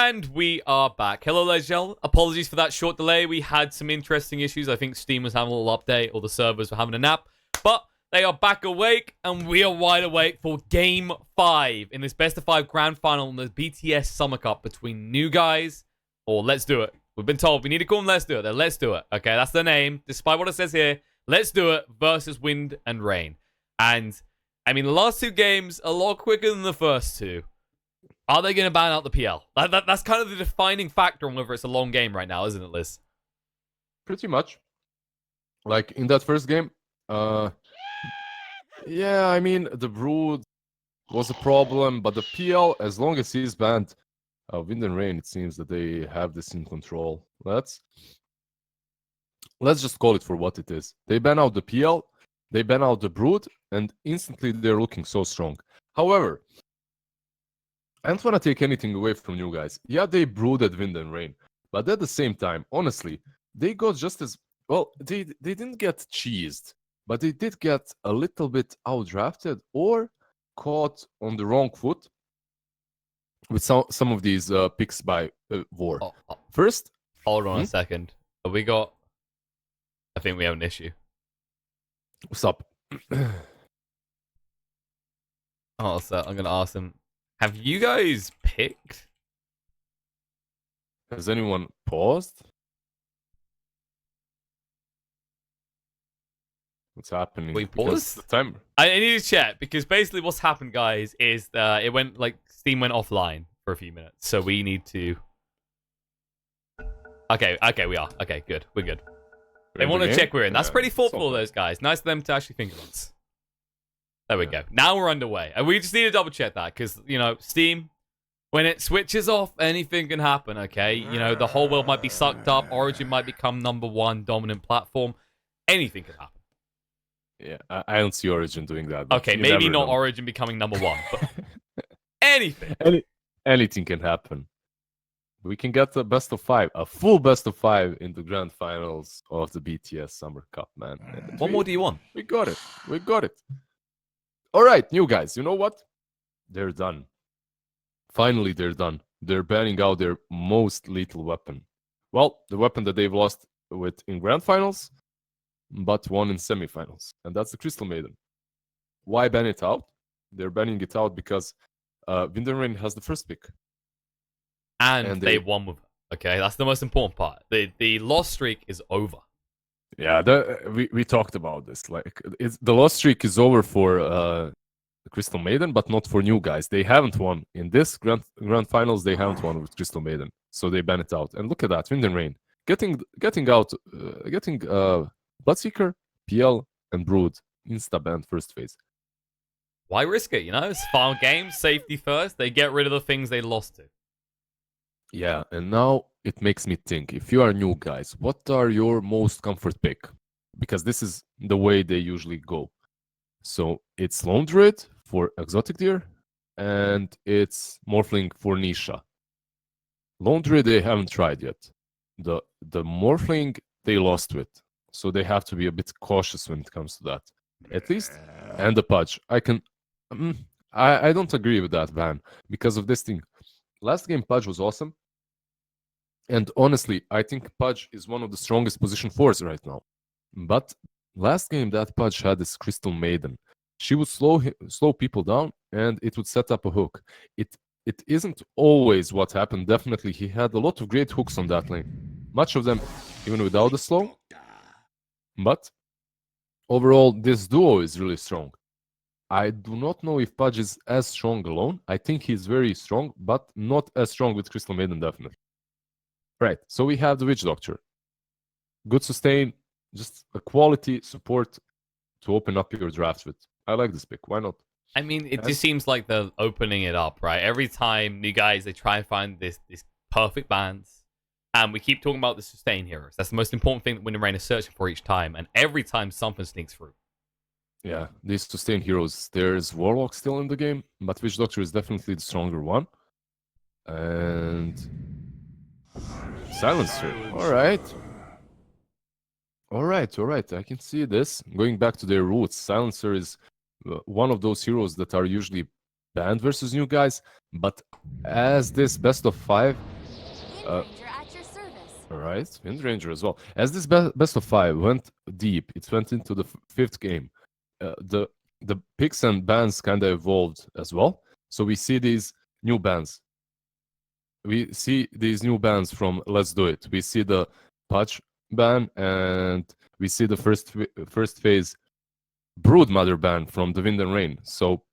And we are back. Hello, ladies and gentlemen. Apologies for that short delay. We had some interesting issues. I think Steam was having a little update, or the servers were having a nap. But they are back awake, and we are wide awake for Game 5 in this Best of 5 Grand Final in the BTS Summer Cup between New Guys, or Let's Do It. We've been told we need to call them Let's Do It. They're Let's Do It. Okay, that's their name. Despite what it says here, Let's Do It versus Wind and Rain. And, I mean, the last two games, a lot quicker than the first two. Are they going to ban out the PL? That's kind of the defining factor on whether it's a long game right now, isn't it, Liz? Pretty much. Like, in that first game, yeah, I mean, the Brood was a problem, but the PL, as long as he's banned, Wind and Rain, it seems that they have this in control. Let's just call it for what it is. They ban out the PL, they ban out the Brood, and instantly they're looking so strong. However, I don't want to take anything away from you guys. Yeah, they brooded Wind and Rain, but at the same time, honestly, they got just as well. They didn't get cheesed, but they did get a little bit outdrafted or caught on the wrong foot with some of these picks by War. First, hold on a second. Have we got? I think we have an issue. What's up? Oh, so I'm gonna ask them. Have you guys picked? Has anyone paused? What's happening? We paused? The timer. I need to check because basically what's happened, guys, is it went like Steam went offline for a few minutes, so we need to. Okay, we are. Okay, good. We're good. They want to check we're in. That's pretty thoughtful of those guys. Nice of them to actually think of us. There we go. Now we're underway. And we just need to double check that because, you know, Steam, when it switches off, anything can happen, okay? You know, the whole world might be sucked up. Origin might become #1 dominant platform. Anything can happen. Yeah, I don't see Origin doing that. Okay, maybe not Origin becoming #1, but anything. Anything can happen. We can get the best of 5, a full best of 5 in the grand finals of the BTS Summer Cup, man. What more do you want? We got it. We got it. All right, new guys, you know what? They're done. Finally, they're done. They're banning out their most lethal weapon. Well, the weapon that they've lost with in grand finals, but won in semifinals. And that's the Crystal Maiden. Why ban it out? They're banning it out because Wind and Rain has the first pick. And they won with it. Okay, that's the most important part. The loss streak is over. Yeah, we talked about this. Like, the loss streak is over for the Crystal Maiden, but not for new guys. They haven't won in this grand finals. They haven't won with Crystal Maiden, so they ban it out. And look at that, Wind and Rain getting Bloodseeker, PL, and Brood insta banned first phase. Why risk it? You know, it's final game, safety first. They get rid of the things they lost to. Yeah, and now it makes me think, if you are new guys, what are your most comfort pick? Because this is the way they usually go. So it's Lone Druid for Exotic Deer, and it's Morphling for Nisha. Lone Druid they haven't tried yet. The Morphling they lost with, so they have to be a bit cautious when it comes to that. At least, and the Pudge. I don't agree with that ban because of this thing. Last game Pudge was awesome. And honestly, I think Pudge is one of the strongest position 4s right now. But last game that Pudge had is Crystal Maiden. She would slow people down and it would set up a hook. It isn't always what happened. Definitely, he had a lot of great hooks on that lane. Much of them even without the slow. But overall, this duo is really strong. I do not know if Pudge is as strong alone. I think he's very strong, but not as strong with Crystal Maiden, definitely. Right, so we have the Witch Doctor. Good sustain, just a quality support to open up your draft with. I like this pick, why not? I mean, it just seems like they're opening it up, right? Every time new guys, they try and find this perfect balance. And we keep talking about the sustain heroes. That's the most important thing that Wind and Rain is searching for each time. And every time something sneaks through. Yeah, these sustain heroes, there's Warlock still in the game, but Witch Doctor is definitely the stronger one. And Silencer, all right, I can see this. Going back to their roots, Silencer is one of those heroes that are usually banned versus new guys, but as this best of 5, All right, Wind Ranger as well. As this best of 5 went deep, it went into the fifth game. The picks and bans kind of evolved as well. So we see these new bans. We see these new bans from Let's Do It. We see the Patch ban, and we see the first phase Broodmother ban from the Wind and Rain. So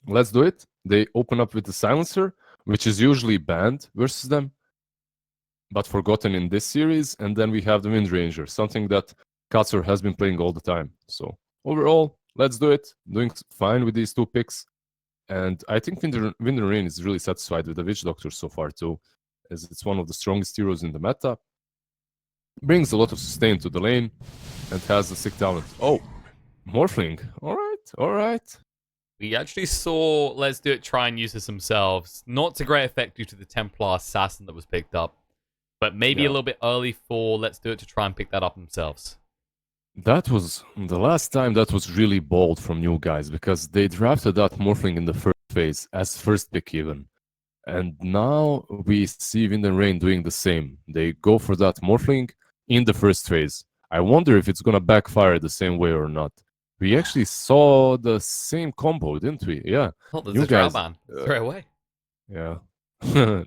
Let's Do It. They open up with the Silencer, which is usually banned versus them, but forgotten in this series. And then we have the Wind Ranger, something that Katzer has been playing all the time. So overall, Let's Do It. Doing fine with these two picks. And I think Wind and Rain is really satisfied with the Witch Doctor so far too, as it's one of the strongest heroes in the meta. Brings a lot of sustain to the lane and has a sick talent. Oh, Morphling. All right. We actually saw Let's Do It try and use this themselves. Not to great effect due to the Templar Assassin that was picked up, but maybe a little bit early for Let's Do It to try and pick that up themselves. That was the last time that was really bold from new guys, because they drafted that Morphling in the first phase as first pick even. And now we see Wind and Rain doing the same. They go for that Morphling in the first phase. I wonder if it's going to backfire the same way or not. We actually saw the same combo, didn't we? Yeah. Oh, there's a Drow ban straight away. Yeah.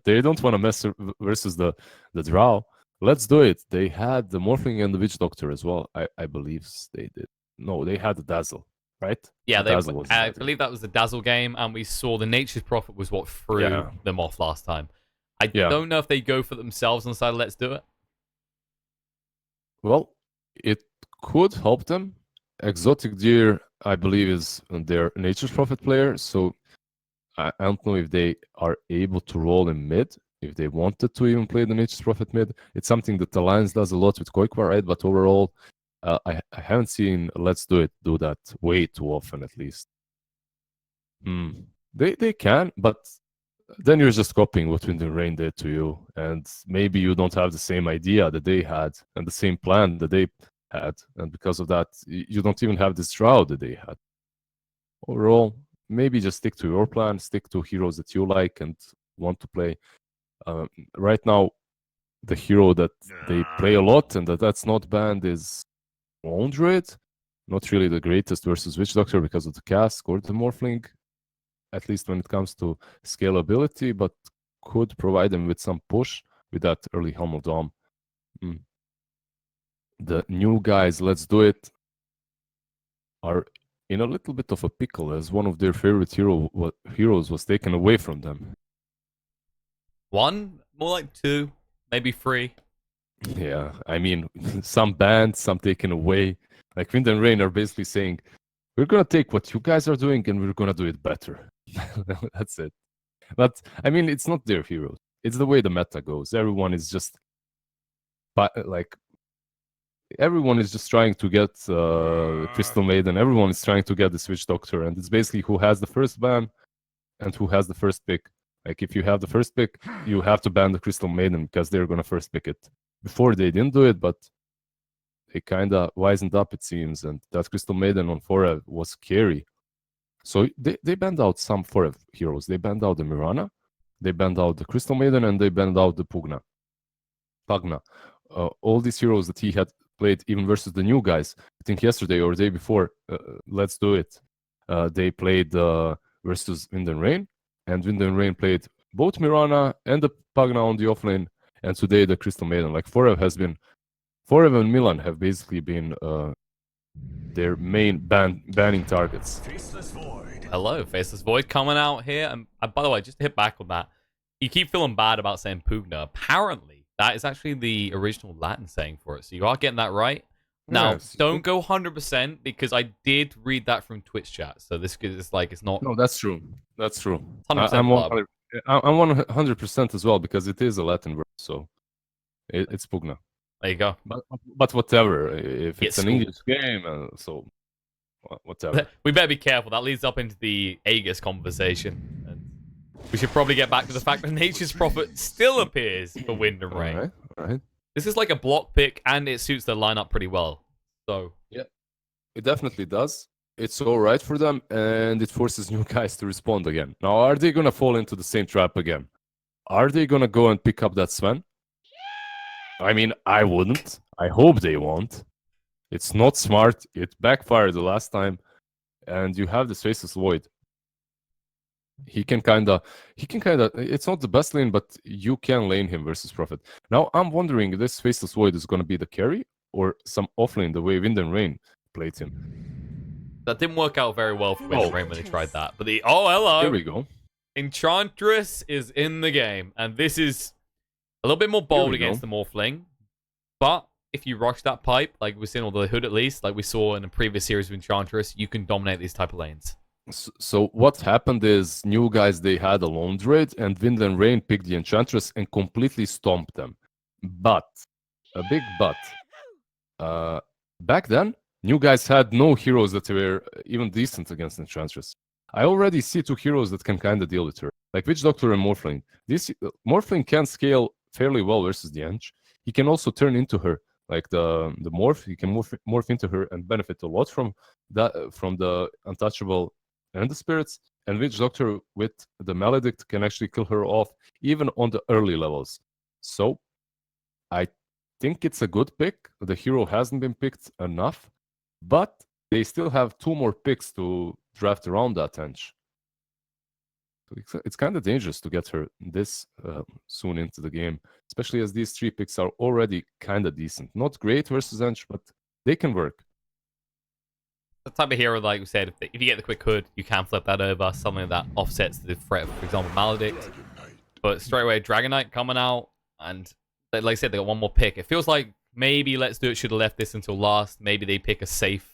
They don't want to mess versus the Drow. Let's Do It. They had the Morphling and the Witch Doctor as well. I believe they did. No, they had the Dazzle, right? Yeah, I believe that was the Dazzle game, and we saw the Nature's Prophet was what threw them off last time. I don't know if they go for themselves on the side of Let's Do It. Well, it could help them. Exotic Deer, I believe, is their Nature's Prophet player, so I don't know if they are able to roll in mid, if they wanted to even play the Nature's Prophet mid. It's something that Alliance does a lot with Koikwa, right? But overall, I haven't seen Let's Do It do that way too often, at least. They can, but then you're just copying what Wind and Rain did to you, and maybe you don't have the same idea that they had and the same plan that they had, and because of that, you don't even have this Shroud that they had. Overall, maybe just stick to your plan, stick to heroes that you like and want to play. Right now, the hero that they play a lot and that's not banned is Lone Druid. Not really the greatest versus Witch Doctor because of the cask or the Morphling, at least when it comes to scalability, but could provide them with some push with that early Helm of Dawn. The new guys, Let's Do It, are in a little bit of a pickle as one of their favorite heroes was taken away from them. One? More like two, maybe three. Yeah, I mean, some banned, some taken away. Like Wind and Rain are basically saying, we're going to take what you guys are doing and we're going to do it better. That's it. But, I mean, it's not their heroes. It's the way the meta goes. Everyone is just, everyone is just trying to get Crystal Maiden. Everyone is trying to get the Switch Doctor. And it's basically who has the first ban and who has the first pick. Like, if you have the first pick, you have to ban the Crystal Maiden because they're going to first pick it. Before, they didn't do it, but they kind of wisened up, it seems. And that Crystal Maiden on Forev was scary. So they banned out some Forev heroes. They banned out the Mirana, they banned out the Crystal Maiden, and they banned out the Pugna. All these heroes that he had played, even versus the new guys, I think yesterday or the day before, Let's Do It, they played versus Wind and Rain. And Wind and Rain played both Mirana and the Pugna on the offlane, and today the Crystal Maiden. Like Forev and Milan have basically been their main banning targets. Hello, Faceless Void coming out here. And by the way, just to hit back on that, you keep feeling bad about saying Pugna. Apparently, that is actually the original Latin saying for it. So you are getting that right. Now, yes. Don't go 100% because I did read that from Twitch chat. So this is like, it's not... No, that's true. That's true. I'm 100% as well because it is a Latin word. So it's Pugna. There you go. But whatever. If it's an English game, so whatever. We better be careful. That leads up into the Aegis conversation. And we should probably get back to the fact that Nature's Prophet still appears for Wind and Rain. All right. This is like a block pick, and it suits their lineup pretty well. So yeah, it definitely does. It's all right for them, and it forces new guys to respond again. Now, are they gonna fall into the same trap again? Are they gonna go and pick up that Sven? I mean, I wouldn't. I hope they won't. It's not smart. It backfired the last time, and you have this Faceless Void. He can kinda. It's not the best lane, but you can lane him versus Prophet. Now I'm wondering if this Faceless Void is gonna be the carry or some offlane the way Wind and Rain played him. That didn't work out very well for Wind and Rain when they tried that. But Here hello, we go. Enchantress is in the game, and this is a little bit more bold against the Morphling. But if you rush that pipe, like we've seen on the Hood at least, like we saw in a previous series of Enchantress, you can dominate these type of lanes. So what happened is new guys they had a lone druid and Wind and Rain picked the Enchantress and completely stomped them. But a big but. Back then, new guys had no heroes that were even decent against Enchantress. I already see two heroes that can kind of deal with her, like Witch Doctor and Morphling. This Morphling can scale fairly well versus the Ench. He can also turn into her, like the morph. He can morph into her and benefit a lot from that, from the untouchable and the spirits. And Witch Doctor with the Maledict can actually kill her off even on the early levels. So I think it's a good pick. The hero hasn't been picked enough, but they still have two more picks to draft around that Ench. So it's kind of dangerous to get her this soon into the game, especially as these three picks are already kind of decent. Not great versus Ench, but they can work. The type of hero, like we said, if you get the quick hood, you can flip that over, something that offsets the threat of, for example, Maledict. But straight away, Dragon Knight coming out, and like I said, they got one more pick. It feels like maybe Let's Do It should have left this until last. Maybe they pick a safe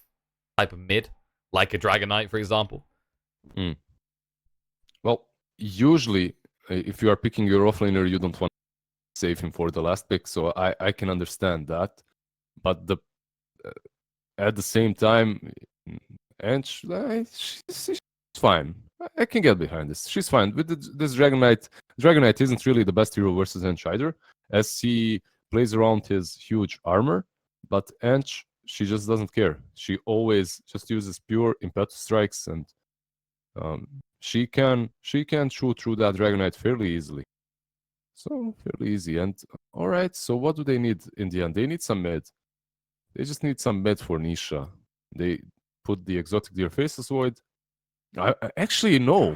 type of mid, like a Dragon Knight, for example. Well, usually, if you are picking your offlaner, you don't want to save him for the last pick, so I can understand that. But at the same time, and she's fine. I can get behind this. She's fine with this Dragon Knight. Dragon Knight isn't really the best hero versus Ench either, as he plays around his huge armor. But Ench, she just doesn't care. She always just uses pure impetus strikes, and she can shoot through that Dragon Knight fairly easily. So fairly easy. And all right, so what do they need in the end? They need some mid. They just need some mid for Nisha. They put the Exotic Deer Faceless Void. Actually, no.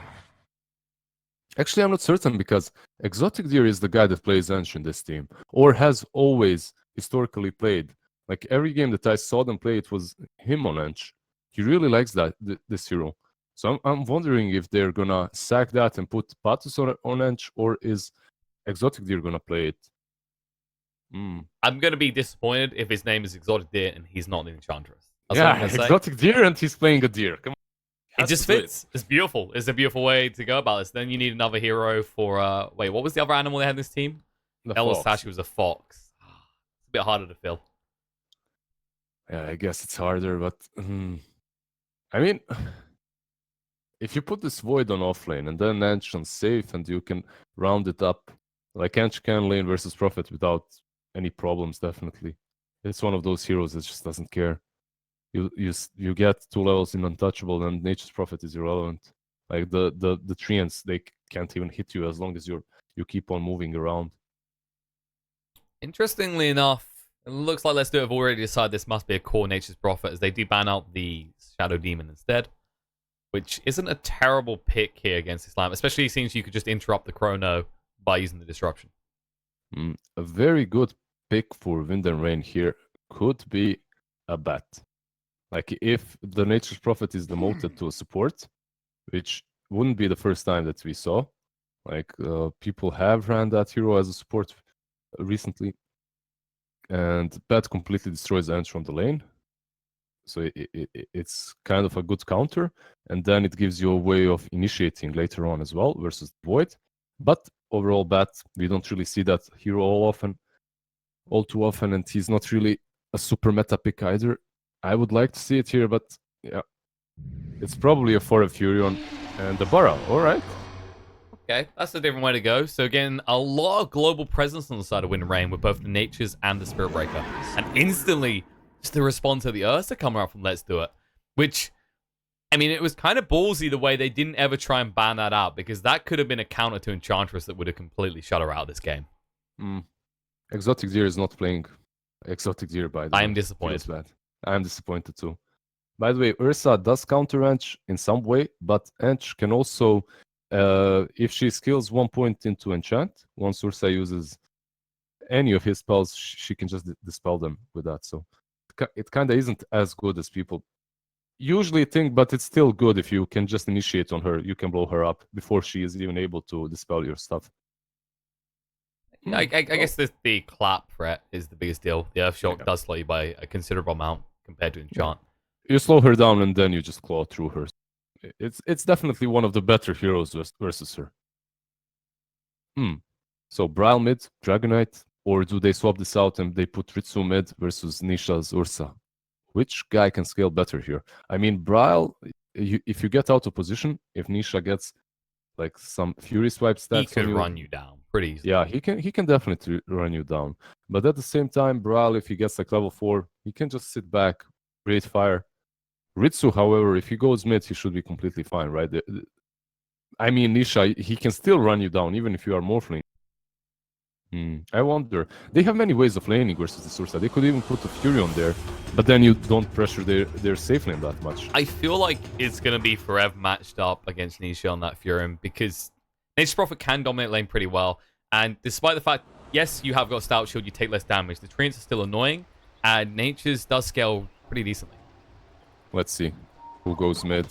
Actually, I'm not certain because Exotic Deer is the guy that plays Ench in this team, or has always historically played. Like every game that I saw them play, it was him on Ench. He really likes this hero. So I'm wondering if they're gonna sack that and put Patus on Ench, or is Exotic Deer gonna play it? I'm gonna be disappointed if his name is Exotic Deer and he's not the Enchantress. That's yeah, Exotic Deer and he's playing a deer. Come on. It just fits. It's beautiful. It's a beautiful way to go about this. Then you need another hero for wait, what was the other animal they had in this team? Elastashi was a fox. It's a bit harder to fill. Yeah, I guess it's harder, but I mean, if you put this Void on offlane and then Ench on safe and you can round it up, like Ench can lane versus Prophet without any problems, definitely. It's one of those heroes that just doesn't care. You get 2 levels in Untouchable and Nature's Prophet is irrelevant. Like the treants, they can't even hit you as long as you keep on moving around. Interestingly enough, it looks like Let's Do It have already decided this must be a core Nature's Prophet, as they do ban out the Shadow Demon instead, which isn't a terrible pick here against Islam, especially since you could just interrupt the Chrono by using the Disruption. A very good pick for Wind and Rain here could be a bat. Like if the Nature's Prophet is demoted to a support, which wouldn't be the first time that we saw. Like people have ran that hero as a support recently, and Bat completely destroys Ants from the lane. So it's kind of a good counter, and then it gives you a way of initiating later on as well versus Void. But overall, Bat, we don't really see that hero all too often, and he's not really a super meta pick either. I would like to see it here, but yeah, it's probably a Fora Furion and the Bara. All right. Okay, that's a different way to go. So again, a lot of global presence on the side of Wind and Rain with both the Natures and the Spirit Breaker. And instantly, just the response to the Ursa coming out from Let's Do It. Which, I mean, it was kind of ballsy the way they didn't ever try and ban that out, because that could have been a counter to Enchantress that would have completely shut her out of this game. Exotic Deer is not playing Exotic Deer, by the way. I am disappointed. Feels bad. I am disappointed too. By the way, Ursa does counter Ench in some way, but Ench can also, if she skills 1 point into enchant, once Ursa uses any of his spells, she can just dispel them with that. So it kind of isn't as good as people usually think, but it's still good if you can just initiate on her. You can blow her up before she is even able to dispel your stuff. Yeah, I guess the clap threat is the biggest deal. The Earthshock Yeah. does slow you by a considerable amount compared to enchant. You slow her down and then you just claw through her. It's definitely one of the better heroes versus her. So Braille mid, Dragonite, or do they swap this out and they put Ritsu mid versus Nisha's Ursa? Which guy can scale better here? I mean, Braille, if you get out of position, if Nisha gets like some Fury Swipe stats, He could run you down pretty easily. Yeah, he can definitely run you down. But at the same time, Braille, if he gets like level 4, he can just sit back, Great Fire. Ritsu, however, if he goes mid, he should be completely fine, right? I mean, Nisha, he can still run you down, even if you are Morphling. I wonder. They have many ways of laning versus the Ursa. They could even put a Fury on there, but then you don't pressure their safe lane that much. I feel like it's going to be forever matched up against Nisha on that Fury because Nature's Prophet can dominate lane pretty well. And despite the fact, yes, you have got Stout Shield, you take less damage. The treants are still annoying, and Nature's does scale pretty decently. Let's see who goes mid.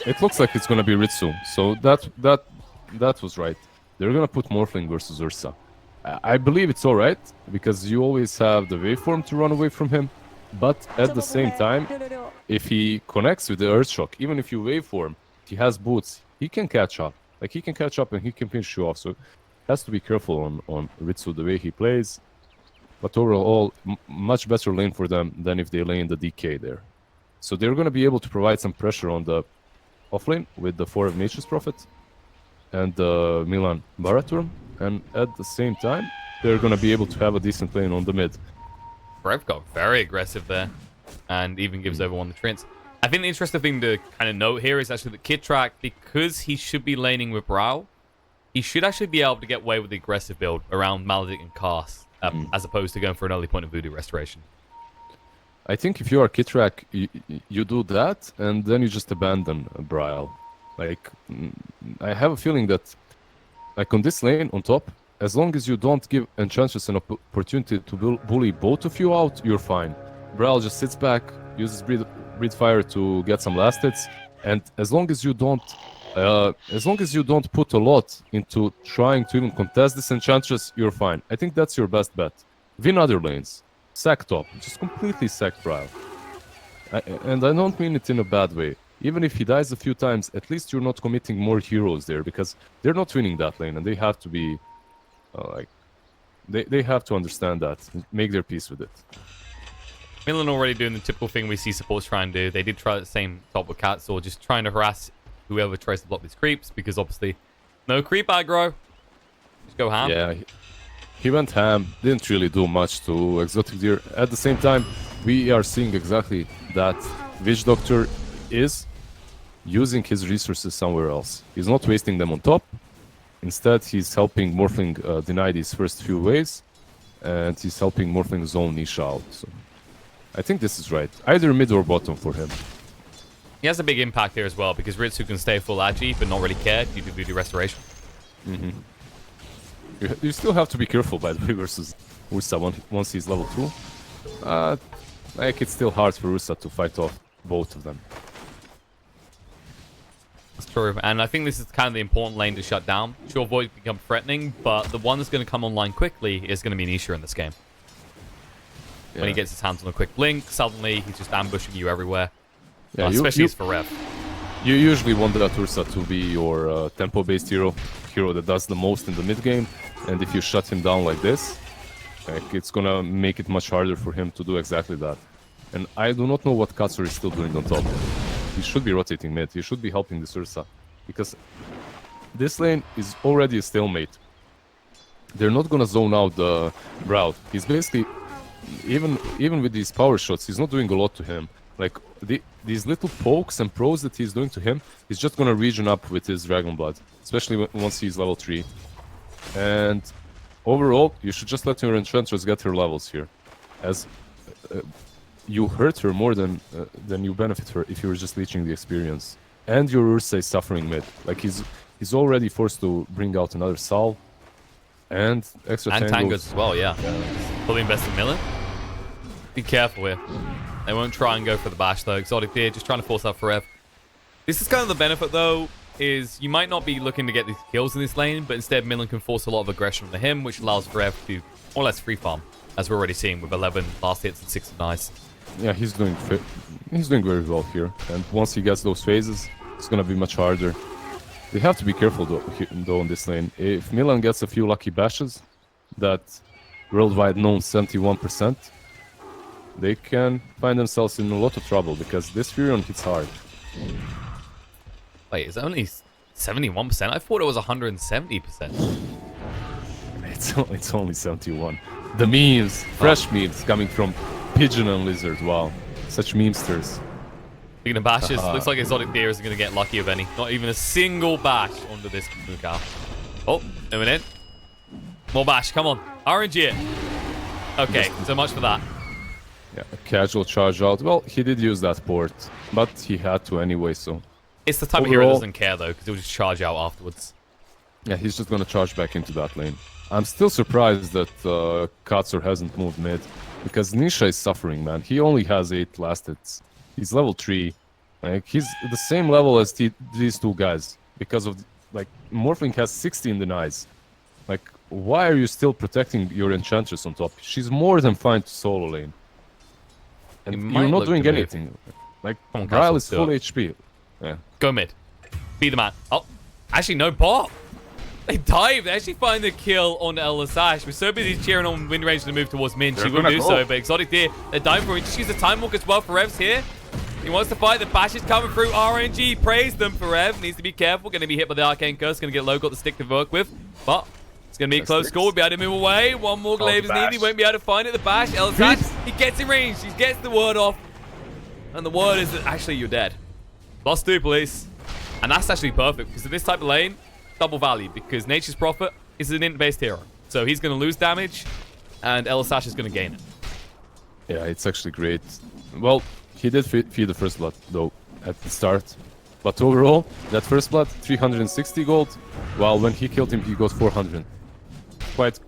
It looks like it's going to be Ritsu, so that was right. They're going to put Morphling versus Ursa. I believe it's alright, because you always have the waveform to run away from him, but at the same time, if he connects with the Earthshock, even if you waveform, he has boots, he can catch up. Like, he can catch up and he can finish you off, so has to be careful on Ritsu, the way he plays. But overall, much better lane for them than if they lane the DK there. So they're going to be able to provide some pressure on the offlane with the 4 of Nature's Prophet and the Milan Baraturm. And at the same time, they're going to be able to have a decent lane on the mid. Brev got very aggressive there and even gives everyone the treants. I think the interesting thing to kind of note here is actually that Kidtrack, because he should be laning with Brow, he should actually be able to get away with the aggressive build around Maledict and Cast, as opposed to going for an early point of Voodoo Restoration. I think if you are Kidtrack, you do that, and then you just abandon Braille. Like, I have a feeling that, like on this lane on top, as long as you don't give Enchantress an opportunity to bully both of you out, you're fine. Braille just sits back, uses Breathe Fire to get some last hits, and as long as you don't put a lot into trying to even contest this Enchantress, you're fine. I think that's your best bet. Win other lanes. Sack top. Just completely sack Braille. And I don't mean it in a bad way. Even if he dies a few times, at least you're not committing more heroes there, because they're not winning that lane, and they have to be, they have to understand that, make their peace with it. Milan already doing the typical thing we see supports try and do. They did try the same top with Cats, or just trying to harass whoever tries to block these creeps, because obviously, no creep aggro. Just go ham. Yeah, he went ham, didn't really do much to Exotic Deer. At the same time, we are seeing exactly that Witch Doctor is using his resources somewhere else. He's not wasting them on top. Instead, he's helping Morphling deny these first few waves, and he's helping Morphling zone Nisha out. So I think this is right. Either mid or bottom for him. He has a big impact here as well, because Ritsu can stay full agi, but not really care due to Voodoo Restoration. You still have to be careful, by the way, versus Ursa once he's level 2. Like, it's still hard for Ursa to fight off both of them. That's true, and I think this is kind of the important lane to shut down. Sure, Void can become threatening, but the one that's going to come online quickly is going to be Nisha in this game. Yeah. When he gets his hands on a quick blink, suddenly he's just ambushing you everywhere. Yeah, especially his for Rev. You usually want that Ursa to be your tempo-based hero that does the most in the mid game, and if you shut him down like this, like, it's gonna make it much harder for him to do exactly that. And I do not know what Katsur is still doing on top. He should be rotating mid. He should be helping this Ursa, because this lane is already a stalemate. They're not gonna zone out the Brow. He's basically, even with these power shots, he's not doing a lot to him. Like, these little pokes and pros that he's doing to him, he's just gonna regen up with his Dragon Blood, especially once he's level 3. And overall, you should just let your Enchantress get her levels here, as you hurt her more than you benefit her if you were just leeching the experience. And your Ursa is suffering mid. Like he's already forced to bring out another Sal and extra And tangos Tangos as well, yeah. Probably invest in Millen. Be careful here. They won't try and go for the bash though. Exotic Deer just trying to force out Forever. This is kind of the benefit though, is you might not be looking to get these kills in this lane, but instead Millen can force a lot of aggression onto him, which allows Forever to more or less free farm, as we're already seeing with 11 last hits and 6 nice. Yeah, he's doing very well here. And once he gets those phases, it's gonna be much harder. They have to be careful though in this lane. If Milan gets a few lucky bashes, that worldwide known 71%, they can find themselves in a lot of trouble because this Furion hits hard. Wait, it's only 71%? I thought it was 170%. It's only 71. The memes, fresh memes coming from Pigeon and Lizard. Wow, such memesters. Speaking of bashes, looks like Exotic Deer isn't going to get lucky of any. Not even a single bash onto this Mukau. Oh, moving in. More bash, come on. RNG it. Okay, so much for that. Yeah, a casual charge out. Well, he did use that port, but he had to anyway, so... It's the type of hero that doesn't care, though, because he'll just charge out afterwards. Yeah, he's just going to charge back into that lane. I'm still surprised that Katsur hasn't moved mid, because Nisha is suffering, man. He only has 8 last hits. He's level 3. Like, he's the same level as these two guys, because of, like, Morphling has 16 denies. Like, why are you still protecting your Enchantress on top? She's more than fine to solo lane. And you're not doing anything. Like, Ryle is full HP. Yeah. Go mid. Be the man. Oh, actually, no bot. They dive. They actually find the kill on LSH. We're so busy cheering on Wind Ranger to move towards mid. She will do so, but Exotic Deer, they're diving for it. Just use the Time Walk as well for Revs here. He wants to fight. The bash is coming through. RNG praise them for Rev. Needs to be careful. Going to be hit by the Arcane Curse. Going to get low. Got the stick to work with. But it's going to be a close call. We'll be able to move away. One more glaive is needed. He won't be able to find it. The bash. LSH. He gets in range. He gets the word off. And the word is that actually you're dead. Lost 2, please. And that's actually perfect because in this type of lane, double value because Nature's Prophet is an int-based hero. So he's going to lose damage and LSH is going to gain it. Yeah, it's actually great. Well, he did feed the first blood though at the start. But overall, that first blood, 360 gold, while when he killed him, he got 400. Quite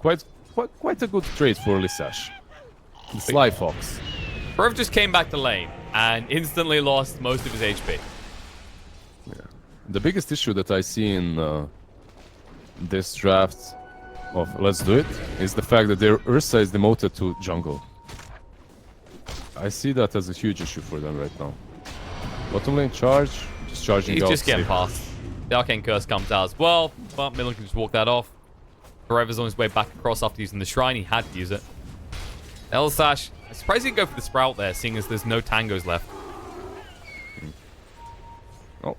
a good trade for Lissash. The Sly Fox. Rev just came back to lane and instantly lost most of his HP. Yeah. The biggest issue that I see in this draft of Let's Do It is the fact that their Ursa is demoted to jungle. I see that as a huge issue for them right now. Bottom lane charge, just charging out. He's just getting past. The Arcane Curse comes out as well, but Millen can just walk that off. Forever's on his way back across after using the Shrine. He had to use it. Elsash, I'm surprised he didn't go for the Sprout there, seeing as there's no tangos left. Oh.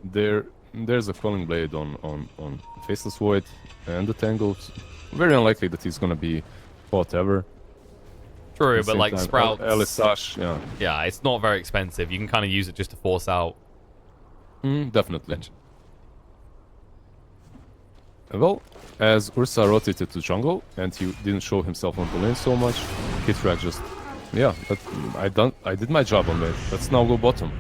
There's a Quelling Blade on Faceless Void and the Tangles. Very unlikely that he's gonna be fought ever. True, but like Sprout... Elisash, yeah. Yeah, it's not very expensive. You can kind of use it just to force out. Definitely. Well, as Ursa rotated to jungle and he didn't show himself on the lane so much, Kitrak just... Yeah, I did my job on that. Let's now go bottom.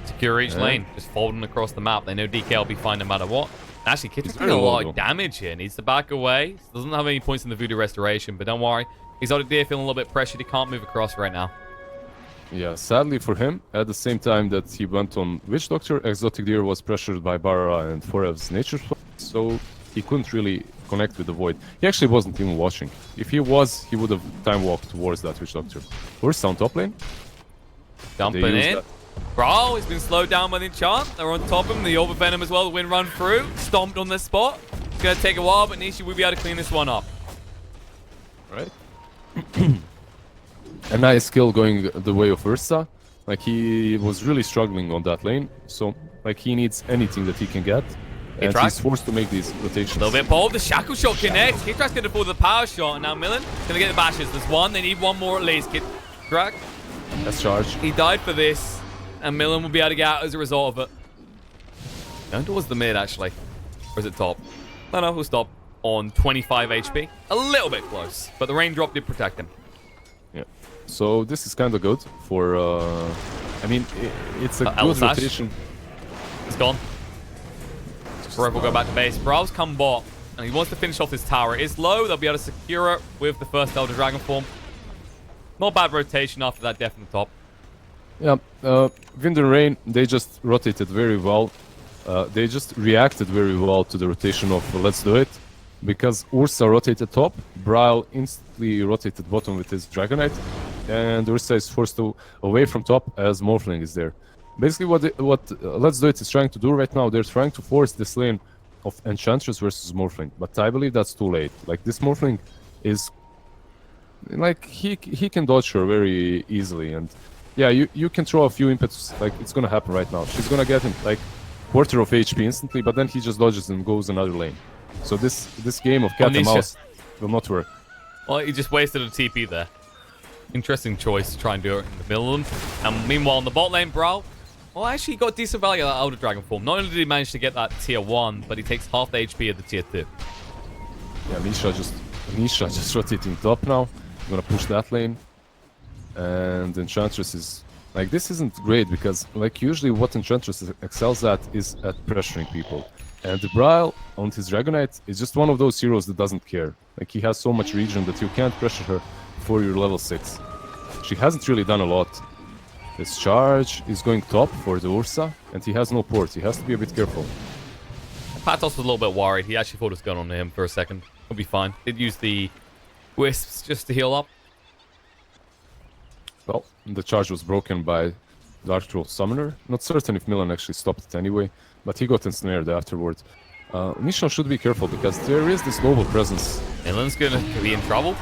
Secure each lane, just folding across the map. They know DK will be fine no matter what. Actually, Kitrak's doing a lot of damage here. Needs to back away. Doesn't have any points in the Voodoo Restoration, but don't worry. Exotic Deer feeling a little bit pressured. He can't move across right now. Yeah, sadly for him, at the same time that he went on Witch Doctor, Exotic Deer was pressured by Barra and Forev's Nature Spot, so he couldn't really connect with the Void. He actually wasn't even watching. If he was, he would have time walked towards that Witch Doctor. Ursa on top lane. Dumping in. Bro, he's been slowed down by the enchant. They're on top of him. The Overvenom as well. The wind run through. Stomped on the spot. It's going to take a while, but Nishi will be able to clean this one up. Right. A nice skill going the way of Ursa. Like, he was really struggling on that lane. So, like, he needs anything that he can get. And he's forced to make these rotations. A little bit bold. The Shackle Shot connects. Kitrak's going to pull the Power Shot. And now Millen going to get the bashes. There's one. They need one more at least. Kitrak. That's charge. He died for this. And Millen will be able to get out as a result of it. Down towards the mid, actually. Or is it top? No, we'll stop. on 25 HP. A little bit close, but the raindrop did protect him. Yeah. So this is kind of good for... I mean, it's a good rotation. It's gone. Forever will go back to base. Brow's come bot, and he wants to finish off his tower. It's low. They'll be able to secure it with the first Elder Dragon form. Not bad rotation after that death on the top. Yeah, Wind and Rain, they just rotated very well. They just reacted very well to the rotation of Let's Do It. Because Ursa rotated top, Braille instantly rotated bottom with his Dragonite, and Ursa is forced away from top as Morphling is there. Basically, what Let's Do It is trying to do right now, they're trying to force this lane of Enchantress versus Morphling, but I believe that's too late. Like, this Morphling is... Like, he can dodge her very easily, and yeah, you can throw a few impetus, like, it's gonna happen right now. She's gonna get him, like, quarter of HP instantly, but then he just dodges and goes another lane. So this game of cat and mouse will not work. Well, he just wasted a TP there. Interesting choice to try and do it in the middle of them. And meanwhile, in the bot lane, Brawl, well, actually, he got decent value out of that Elder Dragon form. Not only did he manage to get that tier 1, but he takes half the HP of the tier 2. Yeah, Nisha just rotating top now. I'm gonna push that lane. And Enchantress is... Like, this isn't great because, like, usually what Enchantress excels at is at pressuring people. And the Braille on his Dragonite is just one of those heroes that doesn't care. Like, he has so much regen that you can't pressure her before you're level 6. She hasn't really done a lot. His charge is going top for the Ursa, and he has no port. He has to be a bit careful. Patos was a little bit worried. He actually thought it was going on to him for a second. He'll be fine. Did use the Wisps just to heal up. Well, the charge was broken by Dark Troll Summoner. Not certain if Milan actually stopped it anyway, but he got ensnared afterwards. Nisha should be careful because there is this global presence. Milan's gonna be in trouble.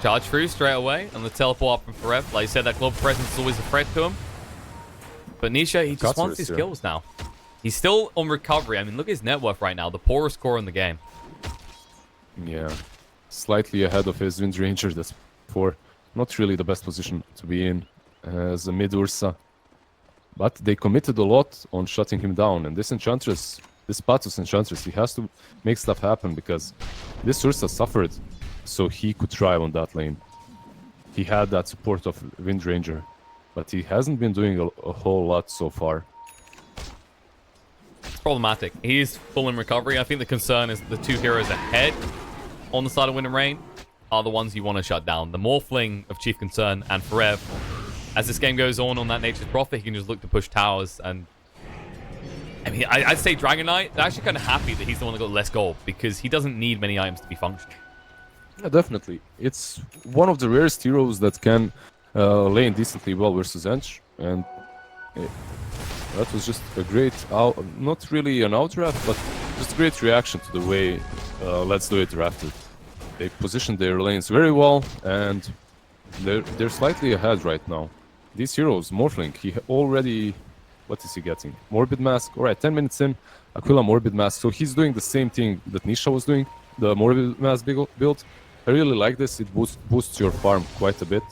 Charge through straight away, and the teleport up from Forever. Like you said, that global presence is always a threat to him. But Nisha, he just wants his kills now. He's still on recovery. I mean, look at his net worth right now. The poorest score in the game. Yeah. Slightly ahead of his Wind Ranger. That's for not really the best position to be in as a mid-Ursa. But they committed a lot on shutting him down. And this Enchantress, this Patos Enchantress, he has to make stuff happen because this Ursa suffered so he could thrive on that lane. He had that support of Wind Ranger, but he hasn't been doing a whole lot so far. It's problematic. He is full in recovery. I think the concern is the two heroes ahead on the side of Wind and Rain are the ones you want to shut down. The Morphling of Chief Concern and Forev. As this game goes on that Nature's Prophet, he can just look to push towers. And I mean, I'd say Dragonite, they're actually kind of happy that he's the one that got less gold because he doesn't need many items to be functional. Yeah, definitely. It's one of the rarest heroes that can lane decently well versus Ench. And that was just a great, not really an outdraft, but just a great reaction to the way Let's Do It drafted. They positioned their lanes very well, and they're slightly ahead right now. These heroes, Morphling, he already... What is he getting? Morbid Mask. Alright, 10 minutes in, Aquila Morbid Mask. So he's doing the same thing that Nisha was doing, the Morbid Mask build. I really like this. It boosts your farm quite a bit.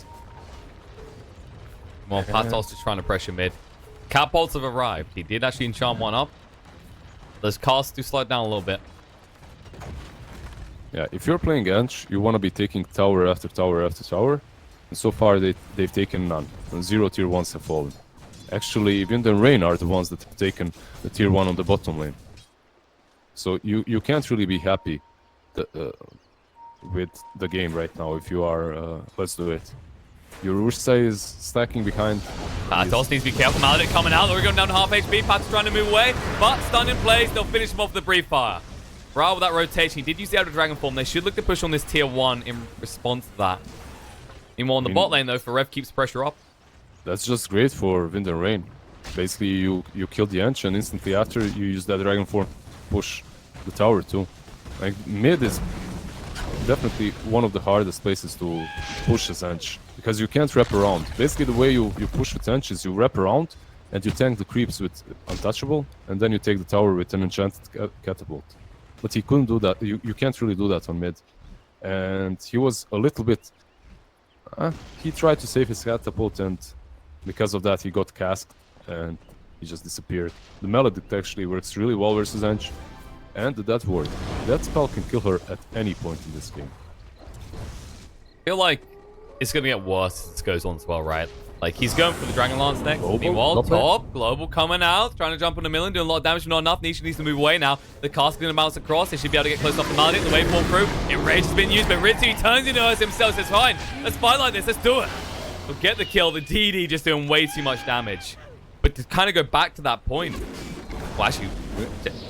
Well, Patos just trying to pressure mid. Catapults have arrived. He did actually enchant one up. Those casts do slow down a little bit. Yeah, if you're playing Ench, you want to be taking tower after tower after tower. And so far, they've taken none. 0 tier 1s have fallen. Actually, Wind and Rain are the ones that have taken the tier 1 on the bottom lane. So you can't really be happy with the game right now if you are Let's Do It. Your Ursa is stacking behind. Patos needs to be careful. Maladin coming out. They're going down to half HP. Patos trying to move away, but stun in place. They'll finish him off with the Brief Fire. Brawl with that rotation. He did use the Elder Dragon form. They should look to push on this tier 1 in response to that. Meanwhile, on the bot lane, though, Forev keeps pressure up. That's just great for Wind and Rain. Basically, you kill the Ench, and instantly after, you use that Dragon form push the tower, too. Like, mid is definitely one of the hardest places to push as Ench, because you can't wrap around. Basically, the way you push with Ench is you wrap around, and you tank the creeps with Untouchable, and then you take the tower with an enchanted catapult. But he couldn't do that. You can't really do that on mid. And he was a little bit... he tried to save his catapult, and because of that he got casked, and he just disappeared. The Maledict actually works really well versus Ench. and the Death Ward. That spell can kill her at any point in this game. I feel like it's going to get worse as this goes on as well, right? Like, he's going for the Dragon Lance next. Global, Meanwhile, top, Global coming out, trying to jump on a million, doing a lot of damage, not enough. Nisha needs to move away now. The cast is going to bounce across. They should be able to get close enough to Maledict. The waveform through. Enrage has been used, but Ritsu turns into us himself. Says, fine, let's fight like this. Let's do it. We'll get the kill. The DD just doing way too much damage. But to kind of go back to that point, well, actually,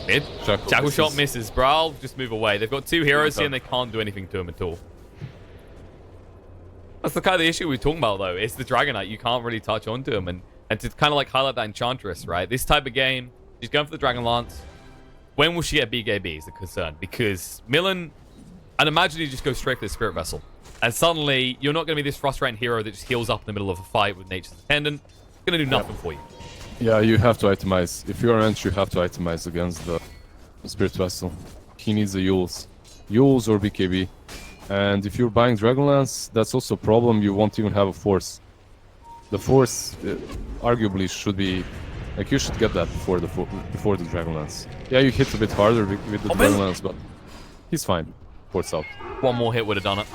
mid. Jackal shot misses, bro. I'll just move away. They've got 2 heroes here, and they can't do anything to him at all. That's the kind of the issue we're talking about, though. It's the Dragon Knight. You can't really touch onto him. And to kind of like highlight that Enchantress, right? This type of game, she's going for the Dragon Lance. When will she get BKB is the concern. Because Millen, I'd imagine you just go straight for the Spirit Vessel. And suddenly, you're not going to be this frustrating hero that just heals up in the middle of a fight with Nature's Attendant. It's going to do nothing for you. Yeah, you have to itemize. If you're an Ent, you have to itemize against the Spirit Vessel. He needs the Yules. Yules or BKB. And if you're buying Dragonlance, that's also a problem. You won't even have a Force. The Force, arguably, should be... Like, you should get that before the Dragonlance. Yeah, you hit a bit harder with the Dragonlance, but he's fine. Force out. One more hit would have done it.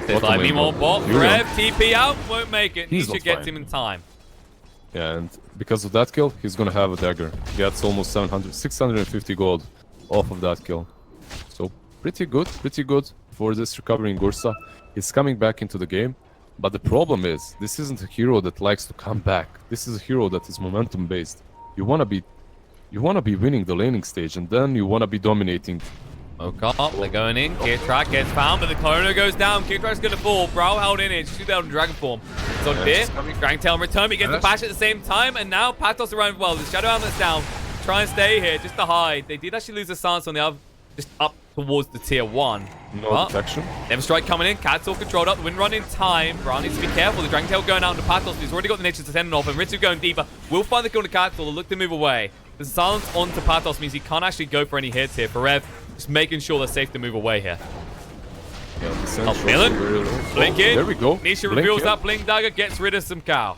There's like meanwhile, bot, Rev, TP out, won't make it. Nisha gets him in time. Yeah, and because of that kill, he's gonna have a dagger. He gets almost 650 gold off of that kill. So, pretty good for this recovering Gursa. He's coming back into the game, but the problem is, this isn't a hero that likes to come back. This is a hero that is momentum based. You wanna be winning the laning stage, and then you wanna be dominating. Okay, they're going in. Kirtrak gets found, but the Chrono goes down. Kirtrak's gonna fall. Bro held in it. Shoot out in Dragon Form. It's on here. Dragon Tail return. He gets the bash at the same time, and now Patos around well. The Shadow Helmet's down. Try and stay here just to hide. They did actually lose the stance on the other, just up towards the tier 1. No detection. Never Strike coming in. Cat's all controlled up. The wind run in time. Brown needs to be careful. The Dragon Tail going out into Patos. He's already got the Nature's Attendant off, and Ritsu going deeper. Will find the kill to Cat's. They'll look to move away. The silence onto Patos means he can't actually go for any hits here. For Rev, just making sure they're safe to move away here. Yeah, Millen, blink in. There we go. Nisha reveals that blink dagger, gets rid of some cow.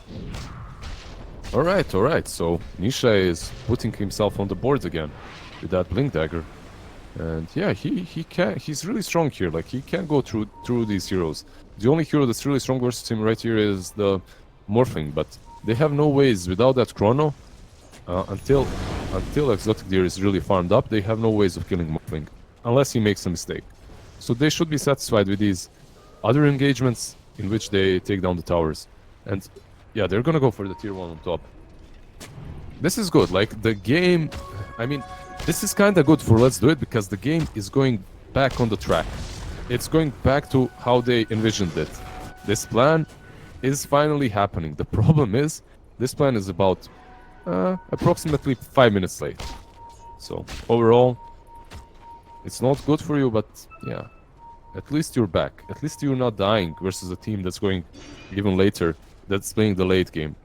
All right. So Nisha is putting himself on the board again with that blink dagger, and yeah, he can. He's really strong here. Like, he can go through these heroes. The only hero that's really strong versus him right here is the Morphling, but they have no ways without that Chrono. Until Exotic Deer is really farmed up, they have no ways of killing Morphling, unless he makes a mistake. So they should be satisfied with these other engagements in which they take down the towers. And yeah, they're gonna go for the tier 1 on top. This is good. Like, the game, I mean, this is kinda good for Let's Do It, because the game is going back on the track. It's going back to how they envisioned it. This plan is finally happening. The problem is, this plan is about approximately 5 minutes late. So overall, it's not good for you, but yeah, at least you're back. At least you're not dying versus a team that's going even later, that's playing the late game.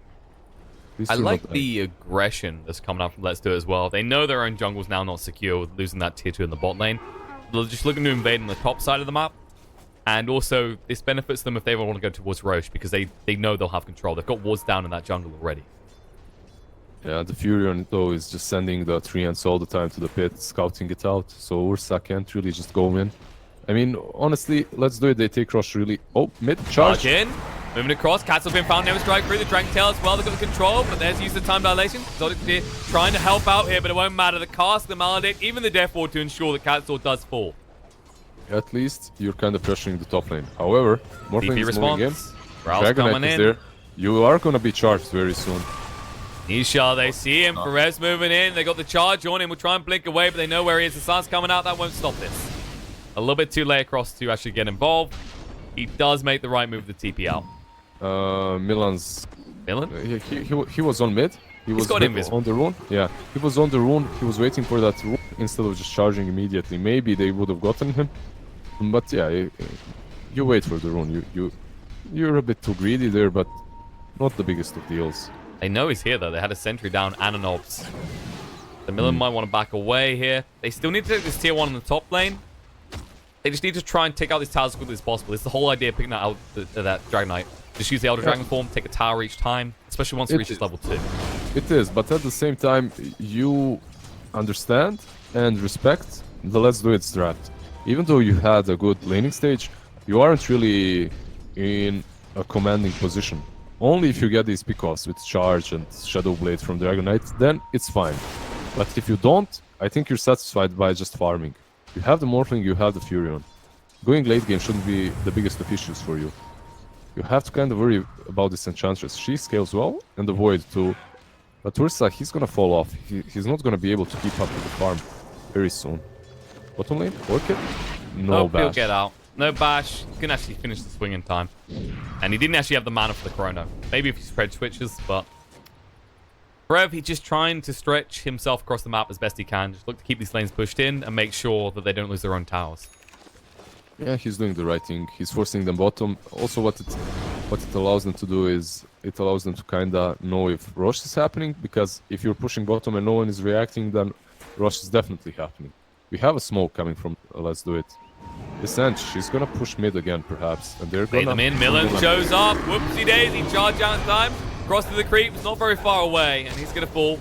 I like the aggression that's coming out from Let's Do It as well. They know their own jungle's now not secure with losing that tier 2 in the bot lane. They're just looking to invade on the top side of the map. And also, this benefits them if they ever want to go towards Roche, because they know they'll have control. They've got wards down in that jungle already. Yeah, the Furion, though, is just sending the Treants all the time to the pit, scouting it out, so Ursa can't really just go in. I mean, honestly, Let's Do It, they take Roche really... Oh, mid, charge! In, moving across, Cat's been found, Never Strike through the Dragon Tail as well, they've got the control, but there's use of time dilation. Exotic Deer trying to help out here, but it won't matter. The cast, the Maledict, even the Death Ward to ensure that Cat's does fall. At least, you're kind of pressuring the top lane. However, Morphling is moving in, Dragon Knight is there. You are gonna be charged very soon. Nisha, they see him. Perez moving in. They got the charge on him. We'll try and blink away, but they know where he is. The sun's coming out. That won't stop this. A little bit too late across to actually get involved. He does make the right move with the TP out. Milan's... Milan? He was on mid. He's got invisible. On the rune. Yeah, he was on the rune. He was waiting for that rune instead of just charging immediately. Maybe they would have gotten him. But yeah, you wait for the rune. You're a bit too greedy there, but not the biggest of deals. They know he's here, though. They had a sentry down and an obs. The Milan might want to back away here. They still need to take this tier 1 in the top lane. They just need to try and take out these towers as quickly as possible. It's the whole idea of picking out that Dragon Knight. Just use the Elder Dragon form, take a tower each time, especially once it reaches level 2. It is, but at the same time, you understand and respect the Let's Do It strat. Even though you had a good laning stage, you aren't really in a commanding position. Only if you get these pickoffs with Charge and Shadow Blade from Dragon Knight, then it's fine. But if you don't, I think you're satisfied by just farming. You have the Morphling, you have the Furion. Going late game shouldn't be the biggest of issues for you. You have to kind of worry about this Enchantress. She scales well, and the Void too. But Ursa, he's gonna fall off. He's not gonna be able to keep up with the farm very soon. Bottom lane, Orchid? No bash. He'll get out. No bash. He can actually finish the swing in time. And he didn't actually have the mana for the chrono. Maybe if he spread switches, but... Brev, he's just trying to stretch himself across the map as best he can. Just look to keep these lanes pushed in and make sure that they don't lose their own towers. Yeah, he's doing the right thing. He's forcing them bottom. Also, what it allows them to do is it allows them to kinda know if Rosh is happening, because if you're pushing bottom and no one is reacting, then Rosh is definitely happening. We have a smoke coming from Let's Do It. Descent, she's gonna push mid again, perhaps, and they're Bait gonna... them in. Millen shows up. Whoopsie daisy. Charge out in time. Cross to the creep. It's not very far away, and he's gonna fall.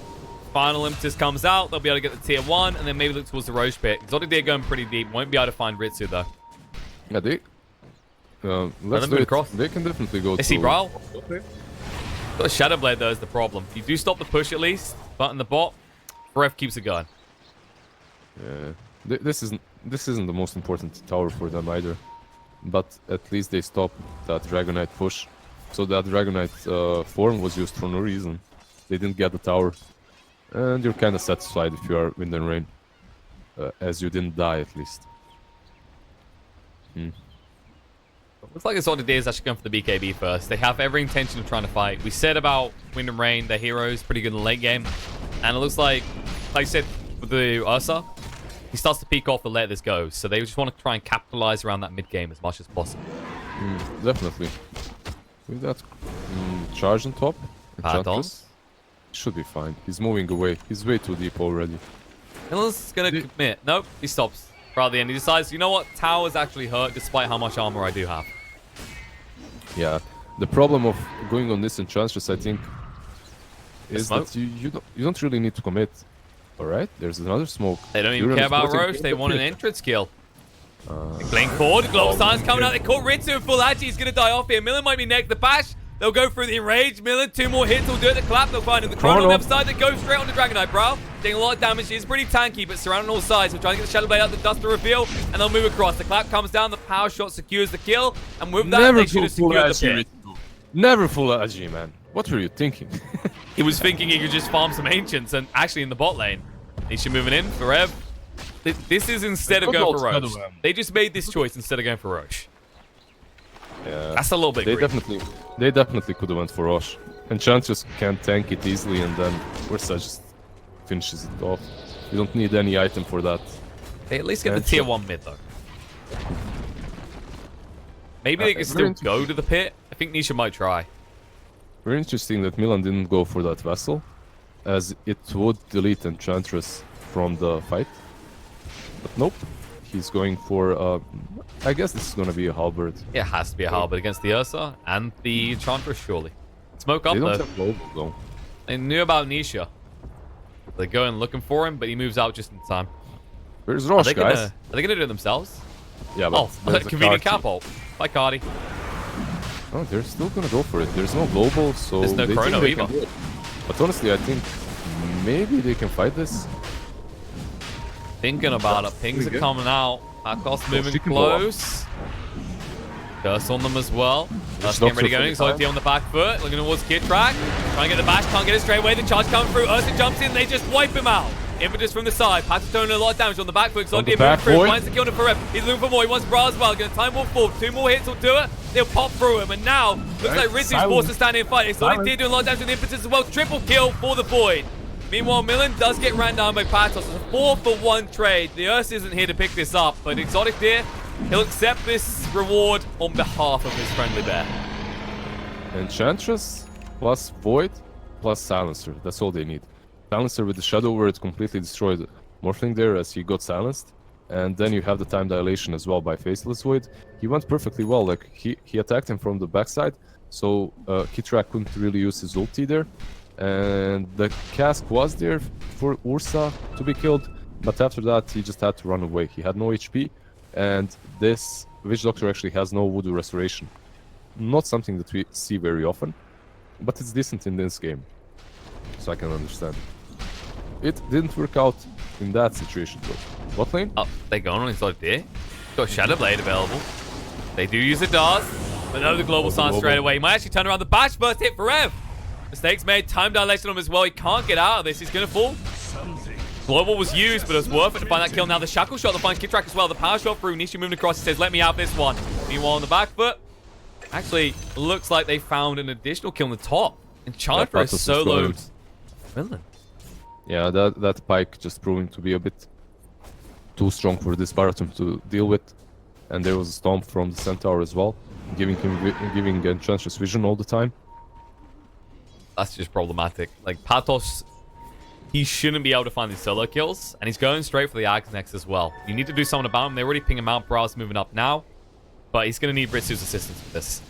Final impetus comes out. They'll be able to get the tier 1, and then maybe look towards the Roche pit. Exotic Deer going pretty deep. Won't be able to find Ritsu, though. Yeah, they... Let's Do It. Across. They can definitely go They to... see Brawl. Got a Shadow Blade, though, is the problem. You do stop the push, at least. But in the bot, Brev keeps it going. Yeah. This isn't the most important tower for them either, but at least they stopped that Dragon Knight push. So that Dragon Knight form was used for no reason. They didn't get the tower, and you're kind of satisfied if you are Wind and Rain, as you didn't die at least. Looks like Exotic Deer is actually going for the BKB first. They have every intention of trying to fight. We said about Wind and Rain, their heroes, pretty good in the late game, and it looks like I said with the Ursa, he starts to peek off the later this goes. So they just want to try and capitalize around that mid game as much as possible. Definitely. With that charge on top, Enchantress should be fine. He's moving away. He's way too deep already. Millen's going to commit. Nope, he stops. Right at the end, he decides, you know what? Tower's actually hurt despite how much armor I do have. Yeah. The problem of going on this Enchantress, I think, is that you don't really need to commit. Alright, there's another smoke. They don't even care about Roche, they want an entrance kill. Blink forward, Global Signs coming out. They caught Ritsu in full agi. He's going to die off here. Millen might be next. The bash, they'll go through the enrage. Millen, 2 more hits will do it. The clap, they'll find him. The chrono on the other side, they go straight on the Dragon Knight, bro. Taking a lot of damage. He's pretty tanky, but surrounding all sides. We're trying to get the Shadow Blade out, the dust to reveal, and they'll move across. The clap comes down, the power shot secures the kill, and with that, they should have secured the pit. Never full agi, man. What were you thinking? He was thinking he could just farm some Ancients, and actually in the bot lane. Nisha moving in for Ev. This is instead of going for Roche. They just made this choice instead of going for Roche. Yeah, that's a little bit. They definitely could have went for Roche. Enchantress can tank it easily, and then Ursa just finishes it off. You don't need any item for that. They at least get the tier 1 mid though. Maybe they can still go to the pit. I think Nisha might try. Very interesting that Milan didn't go for that vessel, as it would delete Enchantress from the fight. But nope, he's going for, I guess this is going to be a halberd. It has to be a halberd against the Ursa and the Enchantress, surely. Smoke up they though. Don't have global, though. They knew about Nisha. They're going looking for him, but he moves out just in time. Where's Roche, guys? Are they going to do it themselves? Yeah, but convenient cap ult. Bye, Cardi. Oh, they're still going to go for it. There's no global, so there's no chrono either. But honestly, I think maybe they can fight this. Thinking about it. Pings are coming out. Akos moving close. Curse on them as well. That's getting ready going. Exotic on the back foot. Looking towards Kid Track. Trying to get the bash. Can't get it straight away. The charge coming through. Ursa jumps in. They just wipe him out. Impetus from the side. Patterson a lot of damage on the back foot. Exotic moving through. Finds the kill for him. He's looking for more. He wants Bra as well. Going to time walk forward. 2 more hits will do it. They'll pop through him. And now, looks like Ritsu's forced to stand in and fight. Exotic did do a lot of damage with the Impetus as well. Triple kill for the Void. Meanwhile, Millen does get ran down by Patos. It's a 4-for-1 trade. The Ursa isn't here to pick this up, but Exotic Deer, he'll accept this reward on behalf of his friendly bear. Enchantress plus Void plus Silencer. That's all they need. Silencer with the Shadow Word completely destroyed Morphling there as he got silenced. And then you have the time dilation as well by Faceless Void. He went perfectly well. Like he attacked him from the backside, so Kitrak couldn't really use his ulti there. And the cask was there for Ursa to be killed, but after that he just had to run away. He had no HP, and this Witch Doctor actually has no Voodoo Restoration. Not something that we see very often, but it's decent in this game, so I can understand. It didn't work out in that situation though. Bot lane? Oh, they're going on inside there. Got Shadow Blade available. They do use the Dart, but no, the Global Silence straight away. He might actually turn around the bash burst hit for Rev. Mistakes made, time dilation on him as well. He can't get out of this. He's going to fall. Global was used, but it was worth it to find that kill. Now the Shackle Shot that finds Kid Track as well. The power shot through. Nishi moving across. He says, let me have this one. Meanwhile, on the back foot, actually, looks like they found an additional kill on the top. And Chandra is soloed villain. Yeah, that Pike just proving to be a bit too strong for this Baraton to deal with. And there was a Stomp from the Centaur as well, giving Enchantress Vision all the time. That's just problematic. Like, Patos, he shouldn't be able to find these solo kills, and he's going straight for the Axe next as well. You need to do something about him. They're already pinging him out. Bra's moving up now, but he's going to need Ritsu's assistance with this.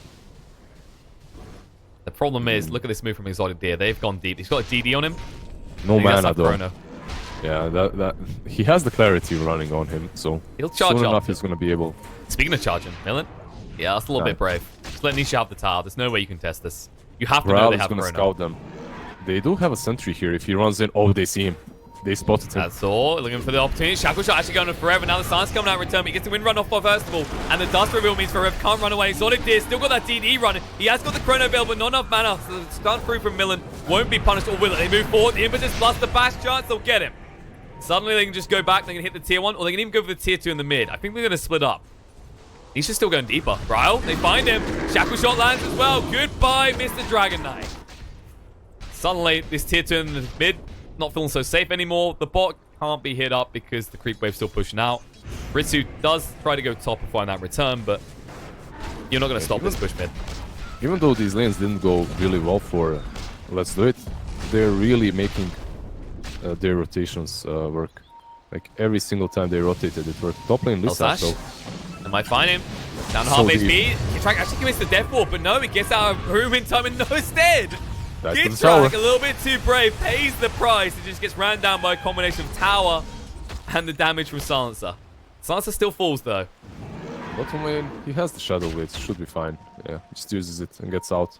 The problem is, look at this move from Exotic Deer. They've gone deep. He's got a DD on him. No mana though. Yeah, that he has the clarity running on him, so he'll charge soon up. enough he's going to be able. Speaking of charging, Millen, yeah, that's a little bit brave. Just let Nisha have the tower. There's no way you can test this. You have to know they have going to Chrono. scout them. They do have a sentry here. If he runs in, oh, they see him. They spotted him. That's all. Looking for the opportunity. Shackle Shot actually going on forever. Now the Silence coming out in return. But he gets the wind run off first of all. And the Dust Reveal means Forever can't run away. Exotic Deer still got that DD running. He has got the Chrono Veil, but not enough mana. So the stun through from Millen won't be punished. Or will it? They move forward. The Impetus plus the Bash chance. They'll get him. Suddenly they can just go back. They can hit the tier 1. Or they can even go for the tier 2 in the mid. I think they're going to split up. He's just still going deeper. Ryle, they find him. Shackle Shot lands as well. Goodbye, Mr. Dragon Knight. Suddenly, this tier 2 in the mid, not feeling so safe anymore. The bot can't be hit up because the creep wave's still pushing out. Ritsu does try to go top and find that return, but you're not going to stop this push mid. Even though these lanes didn't go really well for Let's Do It, they're really making their rotations work. Like every single time they rotated, it worked. Top lane Lisa, so... They might find him. Down to half HP. Kid actually commits the death wall, but no, he gets out of room in time and no stead. Kid a little bit too brave, pays the price. It just gets ran down by a combination of tower and the damage from Silencer. Silencer still falls though. Bottom lane, he has the Shadow Blades, should be fine. Yeah, just uses it and gets out.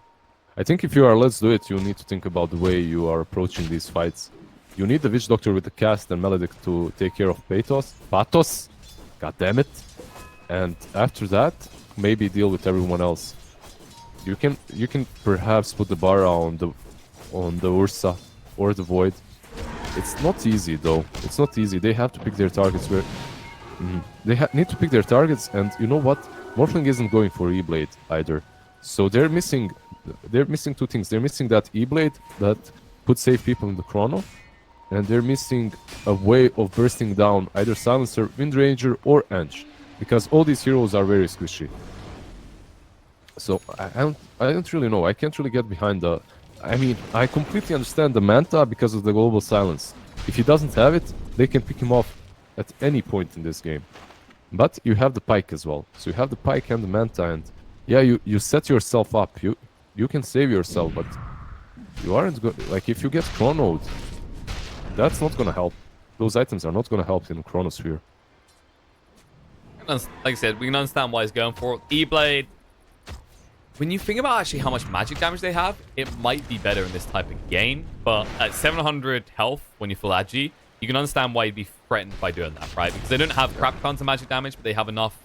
I think if you are Let's Do It, you need to think about the way you are approaching these fights. You need the Witch Doctor with the cast and Maledict to take care of Patos. God damn it. And after that, maybe deal with everyone else. You can perhaps put the Bara on the Ursa or the Void. It's not easy though. It's not easy. They have to pick their targets where they need to pick their targets, and you know what? Morphling isn't going for E-Blade either. So they're missing two things. They're missing that E-Blade that could save people in the chrono, and they're missing a way of bursting down either Silencer, Windranger, or Ange, because all these heroes are very squishy. So I don't really know. I can't really get behind the... I mean, I completely understand the Manta because of the global silence. If he doesn't have it, they can pick him off at any point in this game. But you have the Pike as well. So you have the Pike and the Manta, and yeah, you set yourself up. You can save yourself, but you aren't going... Like, if you get chronoed, that's not gonna help. Those items are not gonna help in Chronosphere. Like I said, we can understand why he's going for it. E-Blade. When you think about actually how much magic damage they have, it might be better in this type of game. But at 700 health, when you're full agi, you can understand why you'd be threatened by doing that, right? Because they don't have crap tons of magic damage, but they have enough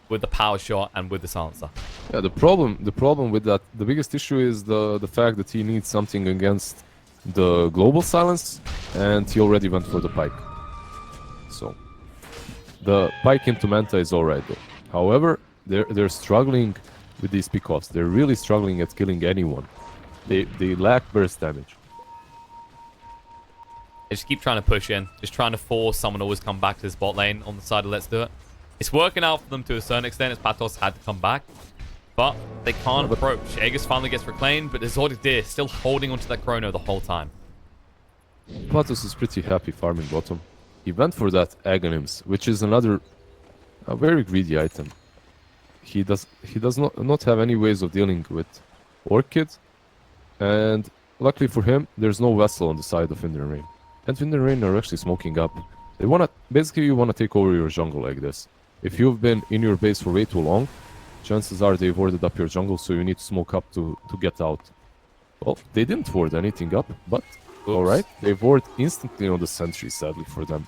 with the power shot and with the silencer. Yeah, the problem with that, the biggest issue is the fact that he needs something against the global silence, and he already went for the Pike. So the Pike into Manta is alright though. However, they're struggling with these pickoffs. They're really struggling at killing anyone. They lack burst damage. They just keep trying to push in, just trying to force someone to always come back to this bot lane on the side of Let's Do It. It's working out for them to a certain extent as Patos had to come back, but they can't approach. Aegis finally gets reclaimed, but there's Deer still holding onto that chrono the whole time. Patos is pretty happy farming bottom. He went for that Aghanims, which is a very greedy item. He does not have any ways of dealing with Orchid, and luckily for him, there's no vessel on the side of Wind and Rain. And Wind and Rain are actually smoking up. They wanna basically you wanna take over your jungle like this. If you've been in your base for way too long, chances are they've warded up your jungle, so you need to smoke up to get out. Well, they didn't ward anything up, but alright. They ward instantly on the sentry, sadly for them.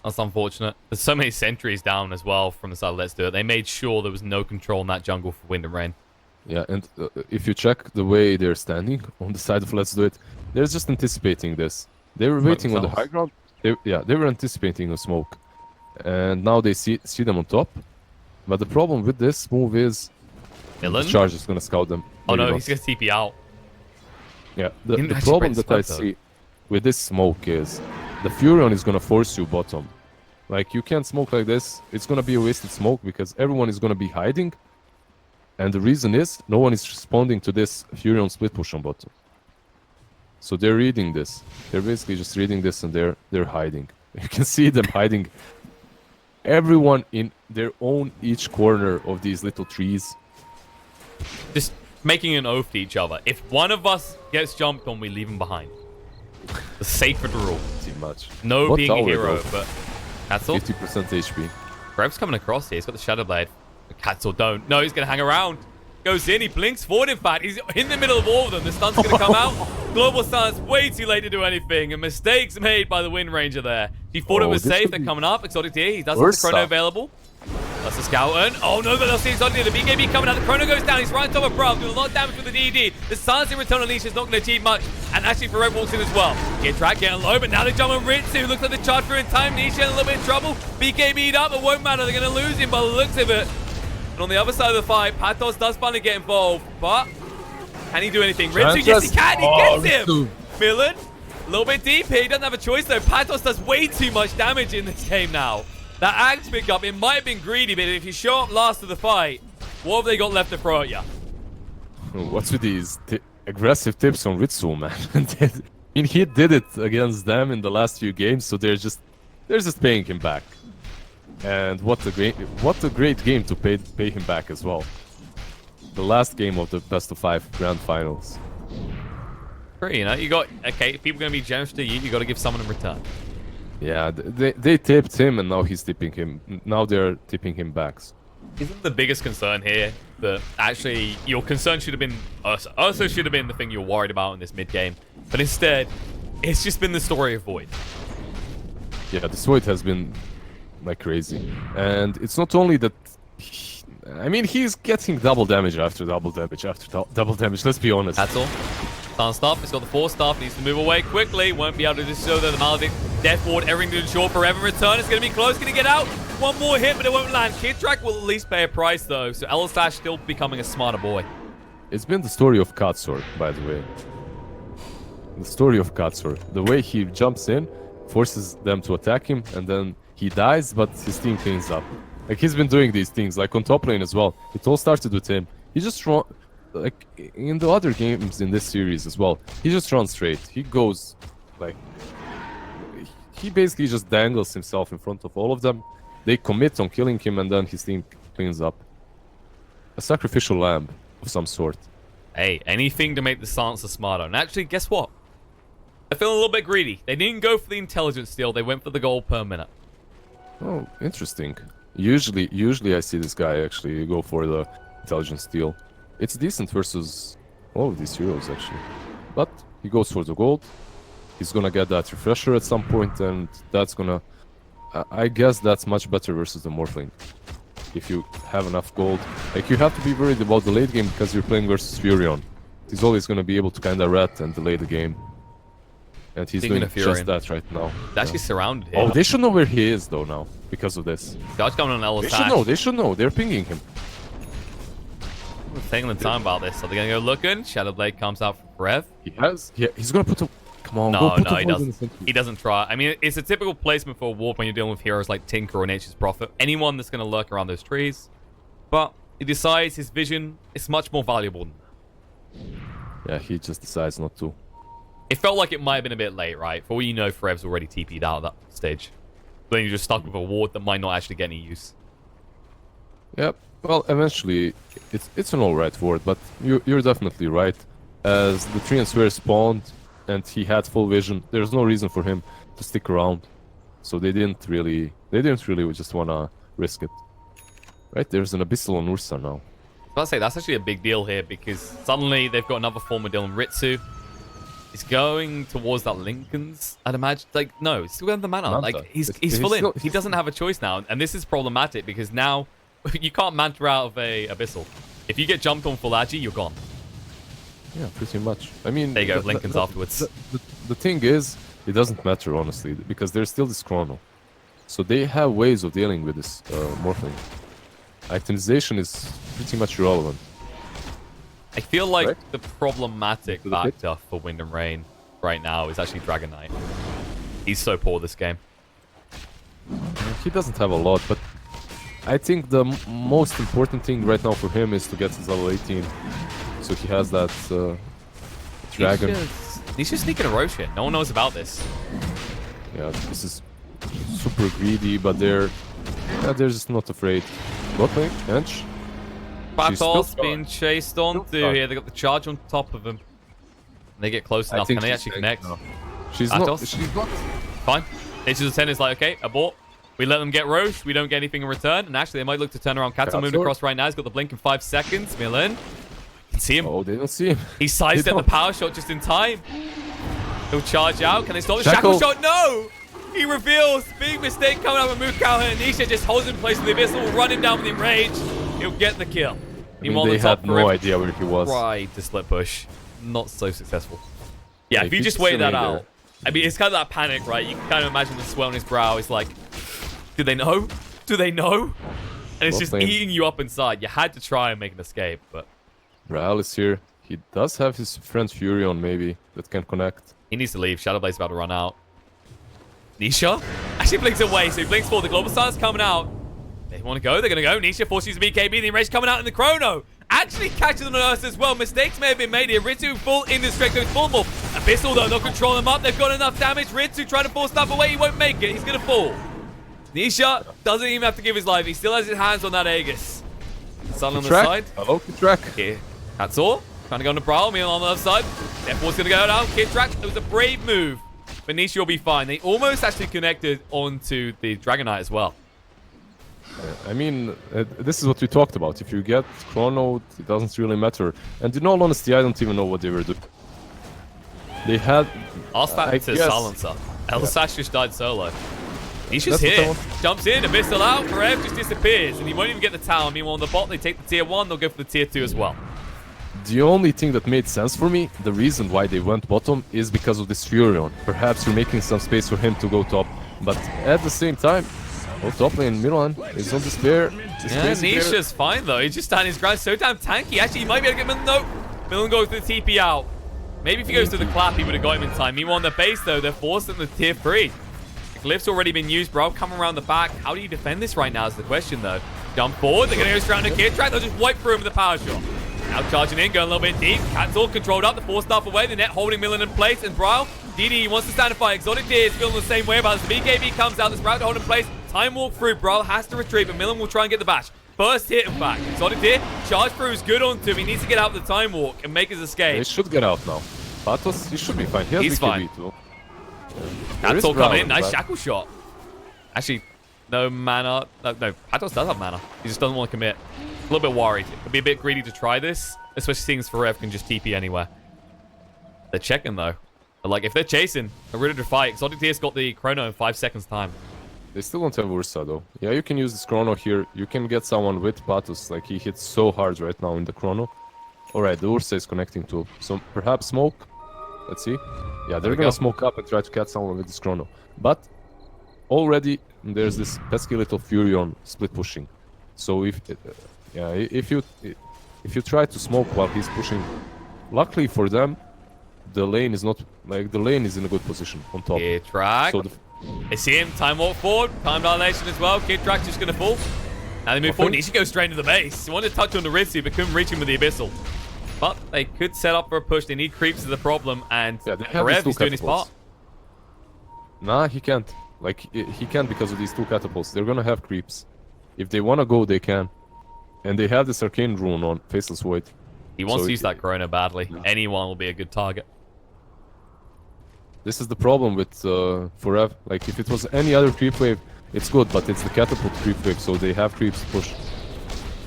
That's unfortunate. There's so many sentries down as well from the side of Let's Do It. They made sure there was no control in that jungle for Wind and Rain. Yeah, and if you check the way they're standing on the side of Let's Do It, they're just anticipating this. They were waiting on the high ground. They were anticipating a smoke. And now they see them on top. But the problem with this move is the charge is going to scout them. Oh no, he's going to TP out. Yeah, the problem that I see with this smoke is the Furion is going to force you bottom. Like, you can't smoke like this. It's going to be a wasted smoke because everyone is going to be hiding. And the reason is no one is responding to this Furion split push on bottom. So they're reading this. They're basically just reading this and they're hiding. You can see them hiding. Everyone in their own each corner of these little trees. Just making an oath to each other. If one of us gets jumped on, we leave him behind. The sacred rule. Too much. No what being a hero, but Katzel. 50% HP. Rev's coming across here. He's got the Shadow Blade. Katzel don't. No, he's going to hang around. Goes in. He blinks forward, in fact. He's in the middle of all of them. The stun's going to come out. Global Stun's way too late to do anything. And mistakes made by the Wind Ranger there. He thought it was safe. They're coming up. Exotic D. He does have the Chrono available. That's the Scout. And oh no, but they'll see Exotic D. The BKB coming out. The Chrono goes down. He's right on top of Brav. Doing a lot of damage with the DD. The Silence in return unleash is not going to achieve much. And actually, for Red walks in as well. Get track, getting low, but now they jump on Ritsu. Looks like the charge through in time. Nisha in a little bit of trouble. BKB'd up. It won't matter. They're going to lose him by the looks of it. And on the other side of the fight, Patos does finally get involved, but can he do anything? Ritsu, yes he can, he gets him! Millen, a little bit deep here, he doesn't have a choice though. Patos does way too much damage in this game now. That axe pickup, it might have been greedy, but if you show up last of the fight, what have they got left to throw at you? What's with these aggressive tips on Ritsu, man? I mean, he did it against them in the last few games, so they're just paying him back. And what a great game to pay him back as well. The last game of the best of 5 grand finals. Great, you know, you got, okay, if people are going to be generous to you, you got to give someone in return. Yeah, they tipped him and now he's tipping him. Now they're tipping him back. Isn't the biggest concern here that actually your concern should have been also should have been the thing you're worried about in this mid game, but instead it's just been the story of Void. Yeah, this Void has been like crazy, and it's not only that. I mean, he's getting double damage after double damage after double damage. Let's be honest. That's all. Can't stop. He's got the 4 staff. Needs to move away quickly. Won't be able to just show the Maledict. Death Ward, everything to ensure forever return. It's going to be close. Going to get out. One more hit, but it won't land. Kid Track will at least pay a price, though. So Elisash still becoming a smarter boy. It's been the story of Katsor, by the way. The story of Katsor. The way he jumps in, forces them to attack him, and then he dies, but his team cleans up. Like, he's been doing these things, like on top lane as well. It all started with him. He just run, like, in the other games in this series as well, he just runs straight. He goes, like, he basically just dangles himself in front of all of them. They commit on killing him, and then his team cleans up. A sacrificial lamb of some sort. Hey, anything to make the Silencer smarter. And actually, guess what? They're feeling a little bit greedy. They didn't go for the intelligence steal. They went for the gold per minute. Oh, interesting. Usually I see this guy actually go for the intelligence steal. It's decent versus all of these heroes, actually. But he goes for the gold. He's gonna get that refresher at some point, and that's gonna... I guess that's much better versus the Morphling. If you have enough gold. Like, you have to be worried about the late game because you're playing versus Furion. He's always gonna be able to kinda rat and delay the game. And he's doing just that right now. He's actually surrounded here. Oh, they should know where he is, though, now, because of this. Dodge coming on Elisash. They should know. They're pinging him. We're taking the time about this. Are they going to go looking? Shadow Blade comes out for Rev. He's going to put a... Come on, no, he doesn't. He doesn't try. I mean, it's a typical placement for a warp when you're dealing with heroes like Tinker or Nature's Prophet. Anyone that's going to lurk around those trees. But he decides his vision is much more valuable than that. Yeah, he just decides not to. It felt like it might have been a bit late, right? For all you know, Frev's already TP'd out at that stage. But then you're just stuck with a ward that might not actually get any use. Yep. Well, eventually, it's an alright ward, but you're definitely right. As the Treant Sphere spawned and he had full vision, there's no reason for him to stick around. so they didn't really just wanna risk it. Right, there's an Abyssal on Ursa now. I was about to say, that's actually a big deal here because suddenly they've got another form of Dylan. Ritsu is going towards that Lincoln's, I'd imagine. Like, no, he's still got the mana. Like, he's full in. He doesn't have a choice now. And this is problematic because now you can't Manta out of a Abyssal. If you get jumped on full Agi, you're gone. Yeah, pretty much. I mean... There you go, Lincoln's afterwards. The thing is, it doesn't matter, honestly, because there's still this Chrono. So they have ways of dealing with this Morphling. Itemization is pretty much irrelevant. I feel like right? the problematic factor for Wind and Rain right now is actually Dragon Knight. He's so poor this game. He doesn't have a lot, but I think the most important thing right now for him is to get his level 18. So he has that dragon. He's just sneaking a Roche in. No one knows about this. Yeah, this is super greedy, but they're just not afraid. Bot lane, Ench. Battle's been chased onto here. They got the charge on top of him. They get close enough. Can they actually connect? No. She's not. Fine. Nature's 10 is like, okay, abort. We let them get Roche. We don't get anything in return. And actually, they might look to turn around. Kato moving across right now. He's got the blink in 5 seconds. Milan. Can see him. Oh, they don't see him. He sidestepped the power shot just in time. He'll charge out. Can they stop the shackle shot? No! He reveals. Big mistake coming up with Mukau here. Nisha just holds in place with the Abyssal. Will run him down with Enrage. He'll get the kill. I mean, they had no idea where he was. Right to split push. Not so successful. Yeah, if you just wait that out. I mean, it's kind of that panic, right? You can kind of imagine the swell on his brow. It's like, do they know? Do they know? And it's just eating you up inside. You had to try and make an escape, but... Raal is here. He does have his friend Furion, maybe, that can connect. He needs to leave. Shadowblade's about to run out. Nisha actually blinks away, so he blinks forward. The Global Star's coming out. They want to go. They're going to go. Nisha forces the BKB. The Enrage coming out in the Chrono. Actually catches on Earth as well. Mistakes may have been made here. Ritsu full indestructible. Full morph. Abyssal, though, not controlling him up. They've got enough damage. Ritsu trying to force stuff away. He won't make it. He's going to fall. Nisha doesn't even have to give his life. He still has his hands on that Aegis. Sun on the side. Hello, Kitrak. Here. That's all. Trying to go on the Brawl. Meal on the other side. F4's going to go down. Kitrak. It was a brave move. But Nisha will be fine. They almost actually connected onto the Dragon Knight as well. I mean, this is what we talked about. If you get Chrono, it doesn't really matter. And in all honesty, I don't even know what they were doing. They had... I'll start to Silencer. Elsash just died solo. He's just here. Jumps in, Abyssal out. Forever just disappears. And he won't even get the tower. Meanwhile, on the bot, they take the tier 1. They'll go for the tier 2 as well. The only thing that made sense for me, the reason why they went bottom, is because of this Furion. Perhaps you're making some space for him to go top. But at the same time, top lane Milan is on despair. Yeah, Nisha's fine though. He's just standing his ground. So damn tanky. Actually, he might be able to get Milan. No. Milan goes to the TP out. Maybe if he goes to the clap, he would have got him in time. Meanwhile, on the base though, they're forced in the tier 3. The glyph's already been used, bro. Come around the back. How do you defend this right now is the question though. Jump forward. They're going to go straight on the Kitrak. They'll just wipe through him with the power shot. Now charging in, going a little bit deep. Cat's all controlled up. The 4 staff away. The net holding Milan in place. And Brawl, DD wants to stand and fight. Exotic Deer is feeling the same way about this. BKB comes out. The Sprout to hold in place. Time walk through. Brawl has to retreat, but Milan will try and get the bash. First hit him back. Exotic Deer, charge through is good onto him. He needs to get out of the time walk and make his escape. He should get out now. Patos, he should be fine. He's fine. Too. That's all coming in. Nice shackle shot. Actually, no mana. No, Patos does have mana. He just doesn't want to commit. A little bit worried. It'd be a bit greedy to try this, especially seeing as Forev can just TP anywhere. They're checking though. But like, if they're chasing, they're ready to fight. Exotic Deer's got the Chrono in 5 seconds time. They still don't have Ursa though. Yeah, you can use this Chrono here. You can get someone with Patos. Like, he hits so hard right now in the Chrono. Alright, the Ursa is connecting too. So perhaps smoke. Let's see. Yeah, they're gonna smoke up and try to catch someone with this Chrono. But already there's this pesky little Furion split pushing. So if you try to smoke while he's pushing, luckily for them, the lane is not like the lane is in a good position on top. Kitrak. So I see him. Time walk forward. Time dilation as well. Kitrak's just gonna fall. Now they move forward. He should go straight into the base. He wanted to touch on the Ritsu, but couldn't reach him with the Abyssal. But they could set up for a push. They need creeps is the problem, and Rev is doing his part. Nah, he can't. Like, he can't because of these 2 catapults. They're gonna have creeps. If they wanna go, they can. And they have this arcane rune on Faceless Void. He wants to use that Chrono badly. Anyone will be a good target. This is the problem with Forever. Like, if it was any other creep wave, it's good, but it's the catapult creep wave, so they have creeps to push.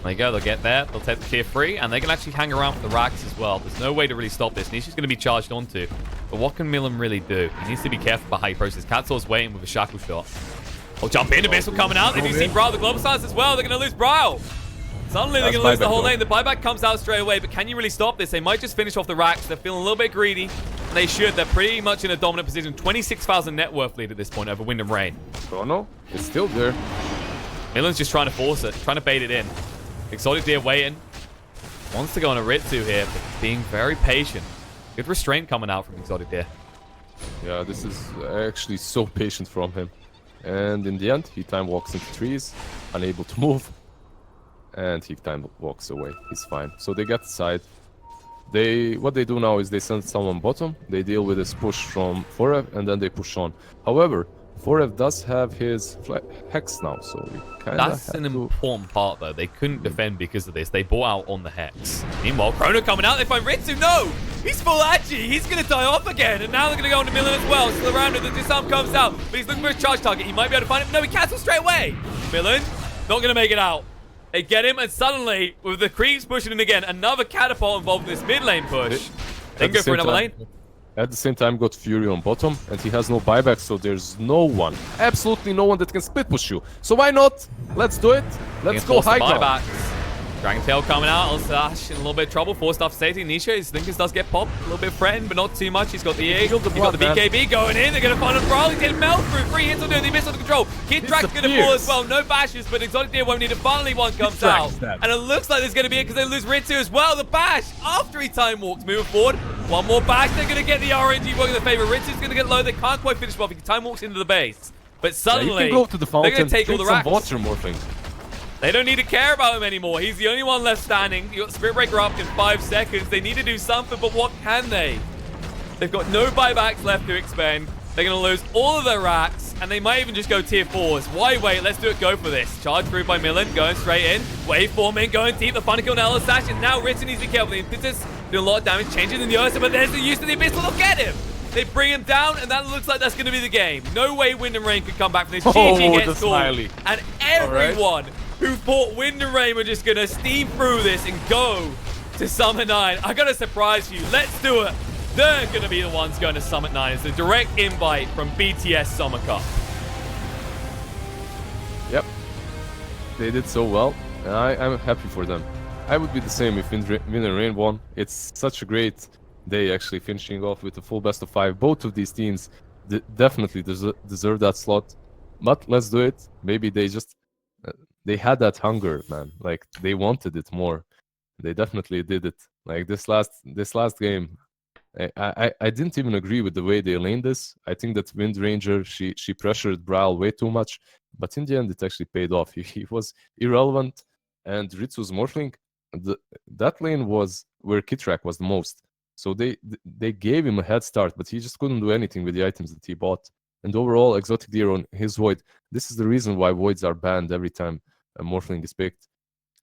There you go, they'll get there, they'll take the tier 3, and they can actually hang around for the racks as well. There's no way to really stop this. Nisha's going to be charged onto. But what can Milan really do? He needs to be careful about how he processes. Katsor's waiting with a shackle shot. Oh, jump in, Abyssal coming out. They do see Brawl, the global silence as well. They're going to lose Brawl. Suddenly they're going to lose the whole lane. The buyback comes out straight away, but can you really stop this? They might just finish off the racks. They're feeling a little bit greedy, and they should. They're pretty much in a dominant position. 26,000 net worth lead at this point over Wind and Rain. Chrono is still there. Milan's just trying to force it, trying to bait it in. Exotic Deer waiting. Wants to go on a Ritsu here, but being very patient. Good restraint coming out from Exotic Deer. Yeah, this is actually so patient from him. And in the end, he time walks into trees, unable to move. And he time walks away. He's fine. So they get the side. What they do now is they send someone bottom. They deal with this push from Forev, and then they push on. However, Forev does have his Hex now, so we kind of That's an important part, though. They couldn't defend because of this. They bought out on the Hex. Meanwhile, Chrono coming out. They find Ritsu. No! He's full Agi. He's going to die off again. And now they're going to go on to Milan as well. Still around it. The disarm comes out. But he's looking for a charge target. He might be able to find him. No, he cancels straight away. Milan, not going to make it out. They get him, and suddenly, with the creeps pushing in again, another catapult involved in this mid lane push. They can go for another lane. At the same time, got Fury on bottom, and he has no buyback, so there's no one, absolutely no one that can split push you. So why not? Let's do it. Let's go high ground. Dragon Tail coming out. Elsash in a little bit of trouble. Forced off safety. Nisha, his thinkers does get popped. A little bit threatened, but not too much. He's got the E. He's got the BKB going in. They're going to find a Brawl. He's getting melt through. 3 hits on doing the miss under control. Kid Dragon's going to fall as well. No bashes, but Exotic Deer won't need it. Finally, one comes out. And it looks like there's going to be it because they lose Ritsu as well. The bash after he time walks. Moving forward. One more bash. They're going to get the RNG working in their favor. Ritsu's going to get low. They can't quite finish off. He time walks into the base. But suddenly, you can go to the fountain, they're going to take all the racks. Water morphing. They don't need to care about him anymore. He's the only one left standing. You got Spirit Breaker up in 5 seconds. They need to do something, but what can they? They've got no buybacks left to expend. They're going to lose all of their racks, and they might even just go tier 4s. Why wait? Let's do it. Go for this. Charge through by Milan, going straight in. Waveforming, going deep. The Funny Kill now, Sash, and now Ritsu needs to be careful. The Impetus doing a lot of damage, changing in the Ursa, but there's the use of the Abyss. They'll get him. They bring him down, and that looks like that's going to be the game. No way Wind and Rain could come back from this. GG gets called, and everyone who thought Wind and Rain were just going to steam through this and go to Summit 9. I got to surprise you. Let's do it. They're going to be the ones going to Summit 9. It's a direct invite from BTS Summer Cup. Yep. They did so well, and I'm happy for them. I would be the same if Wind and Rain won. It's such a great day, actually, finishing off with a full best of 5. Both of these teams definitely deserve that slot. But let's do it. Maybe they just... they had that hunger, man. Like, they wanted it more. They definitely did it. Like, this last game, I didn't even agree with the way they laned this. I think that Wind Ranger, she pressured Brawl way too much. But in the end, it actually paid off. He was irrelevant. And Ritsu's Morphling, that lane was where Kitrak was the most. So they gave him a head start, but he just couldn't do anything with the items that he bought. And overall, Exotic Deer on his Void, this is the reason why Voids are banned every time a Morphling is picked.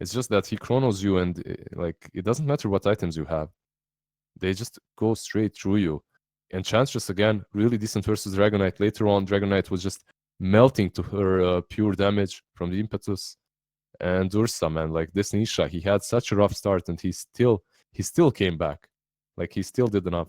It's just that he chronos you, and like, it doesn't matter what items you have. They just go straight through you. Enchantress, again, really decent versus Dragonite. Later on, Dragonite was just melting to her pure damage from the Impetus. And Ursa, man, like this Nisha, he had such a rough start, and he still came back. Like, he still did enough.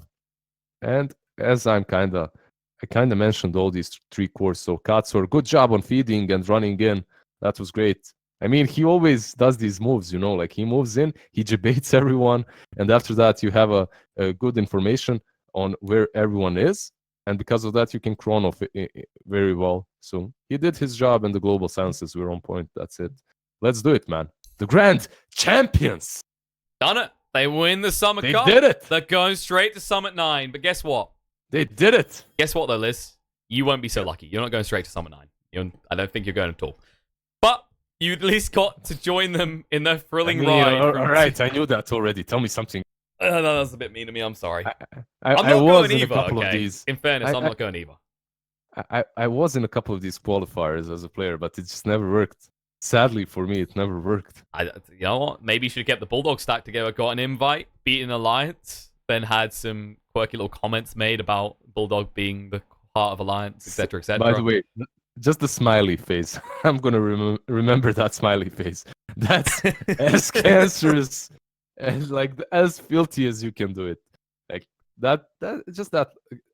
And as I kind of mentioned all these 3 cores, so Katsur, good job on feeding and running in. That was great. I mean, he always does these moves, you know, like he moves in, he debates everyone, and after that you have a good information on where everyone is, and because of that you can chrono very well. So he did his job, and the global silences were on point. That's it. Let's do it, man. The Grand Champions! Done it. They win the Summer Cup. They did it! They're going straight to Summit 9, but guess what? They did it! Guess what, though, Liz? You won't be so lucky. You're not going straight to Summit 9. I don't think you're going at all. But you at least got to join them in their thrilling ride. All right, I knew that already. Tell me something. No, that's a bit mean to me. I'm sorry. I'm not going either, in a couple of these. In fairness, I'm not going either. I was in a couple of these qualifiers as a player, but it just never worked. Sadly for me, it never worked. You know what? Maybe you should have kept the Bulldog stack together, got an invite, beat an Alliance. then had some quirky little comments made about Bulldog being the heart of Alliance, etc., By etc. the way, just the smiley face. I'm gonna remember that smiley face. That's as cancerous and like as filthy as you can do it. Like that just that.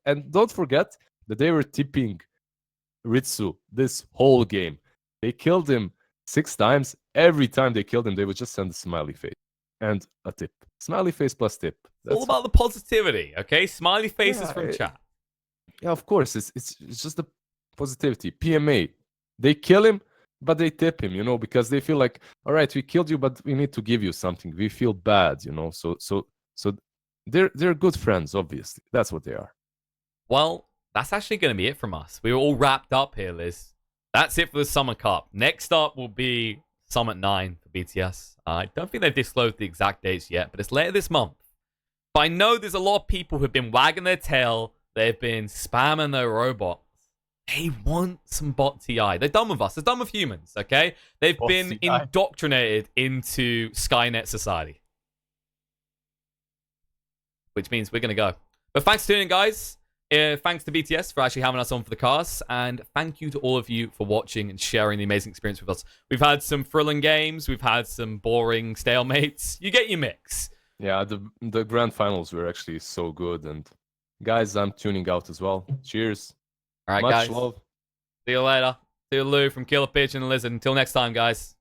And don't forget that they were tipping Ritsu this whole game. They killed him 6 times. Every time they killed him, they would just send a smiley face and a tip. Smiley face plus tip. It's all about the positivity, okay? Smiley faces Yeah, from chat. yeah, of course. It's just the positivity. PMA. They kill him, but they tip him, because they feel like, all right, we killed you, but we need to give you something. We feel bad, So they're good friends, obviously. That's what they are. Well, that's actually going to be it from us. We were all wrapped up here, Liz. That's it for the Summer Cup. Next up will be Summit 9 for BTS. I don't think they've disclosed the exact dates yet, but it's later this month. But I know there's a lot of people who've been wagging their tail. They've been spamming their robots. They want some bot TI. They're done with us. They're done with humans, okay? They've Bot been TI. indoctrinated into Skynet society. Which means we're going to go. But thanks for tuning in, guys. Thanks to BTS for actually having us on for the cast. And thank you to all of you for watching and sharing the amazing experience with us. We've had some thrilling games. We've had some boring stalemates. You get your mix. Yeah, the grand finals were actually so good. And guys, I'm tuning out as well. Cheers. All right, Much guys. love. See you later. See you, Lou from Killer Pigeon and Lizard. Until next time, guys.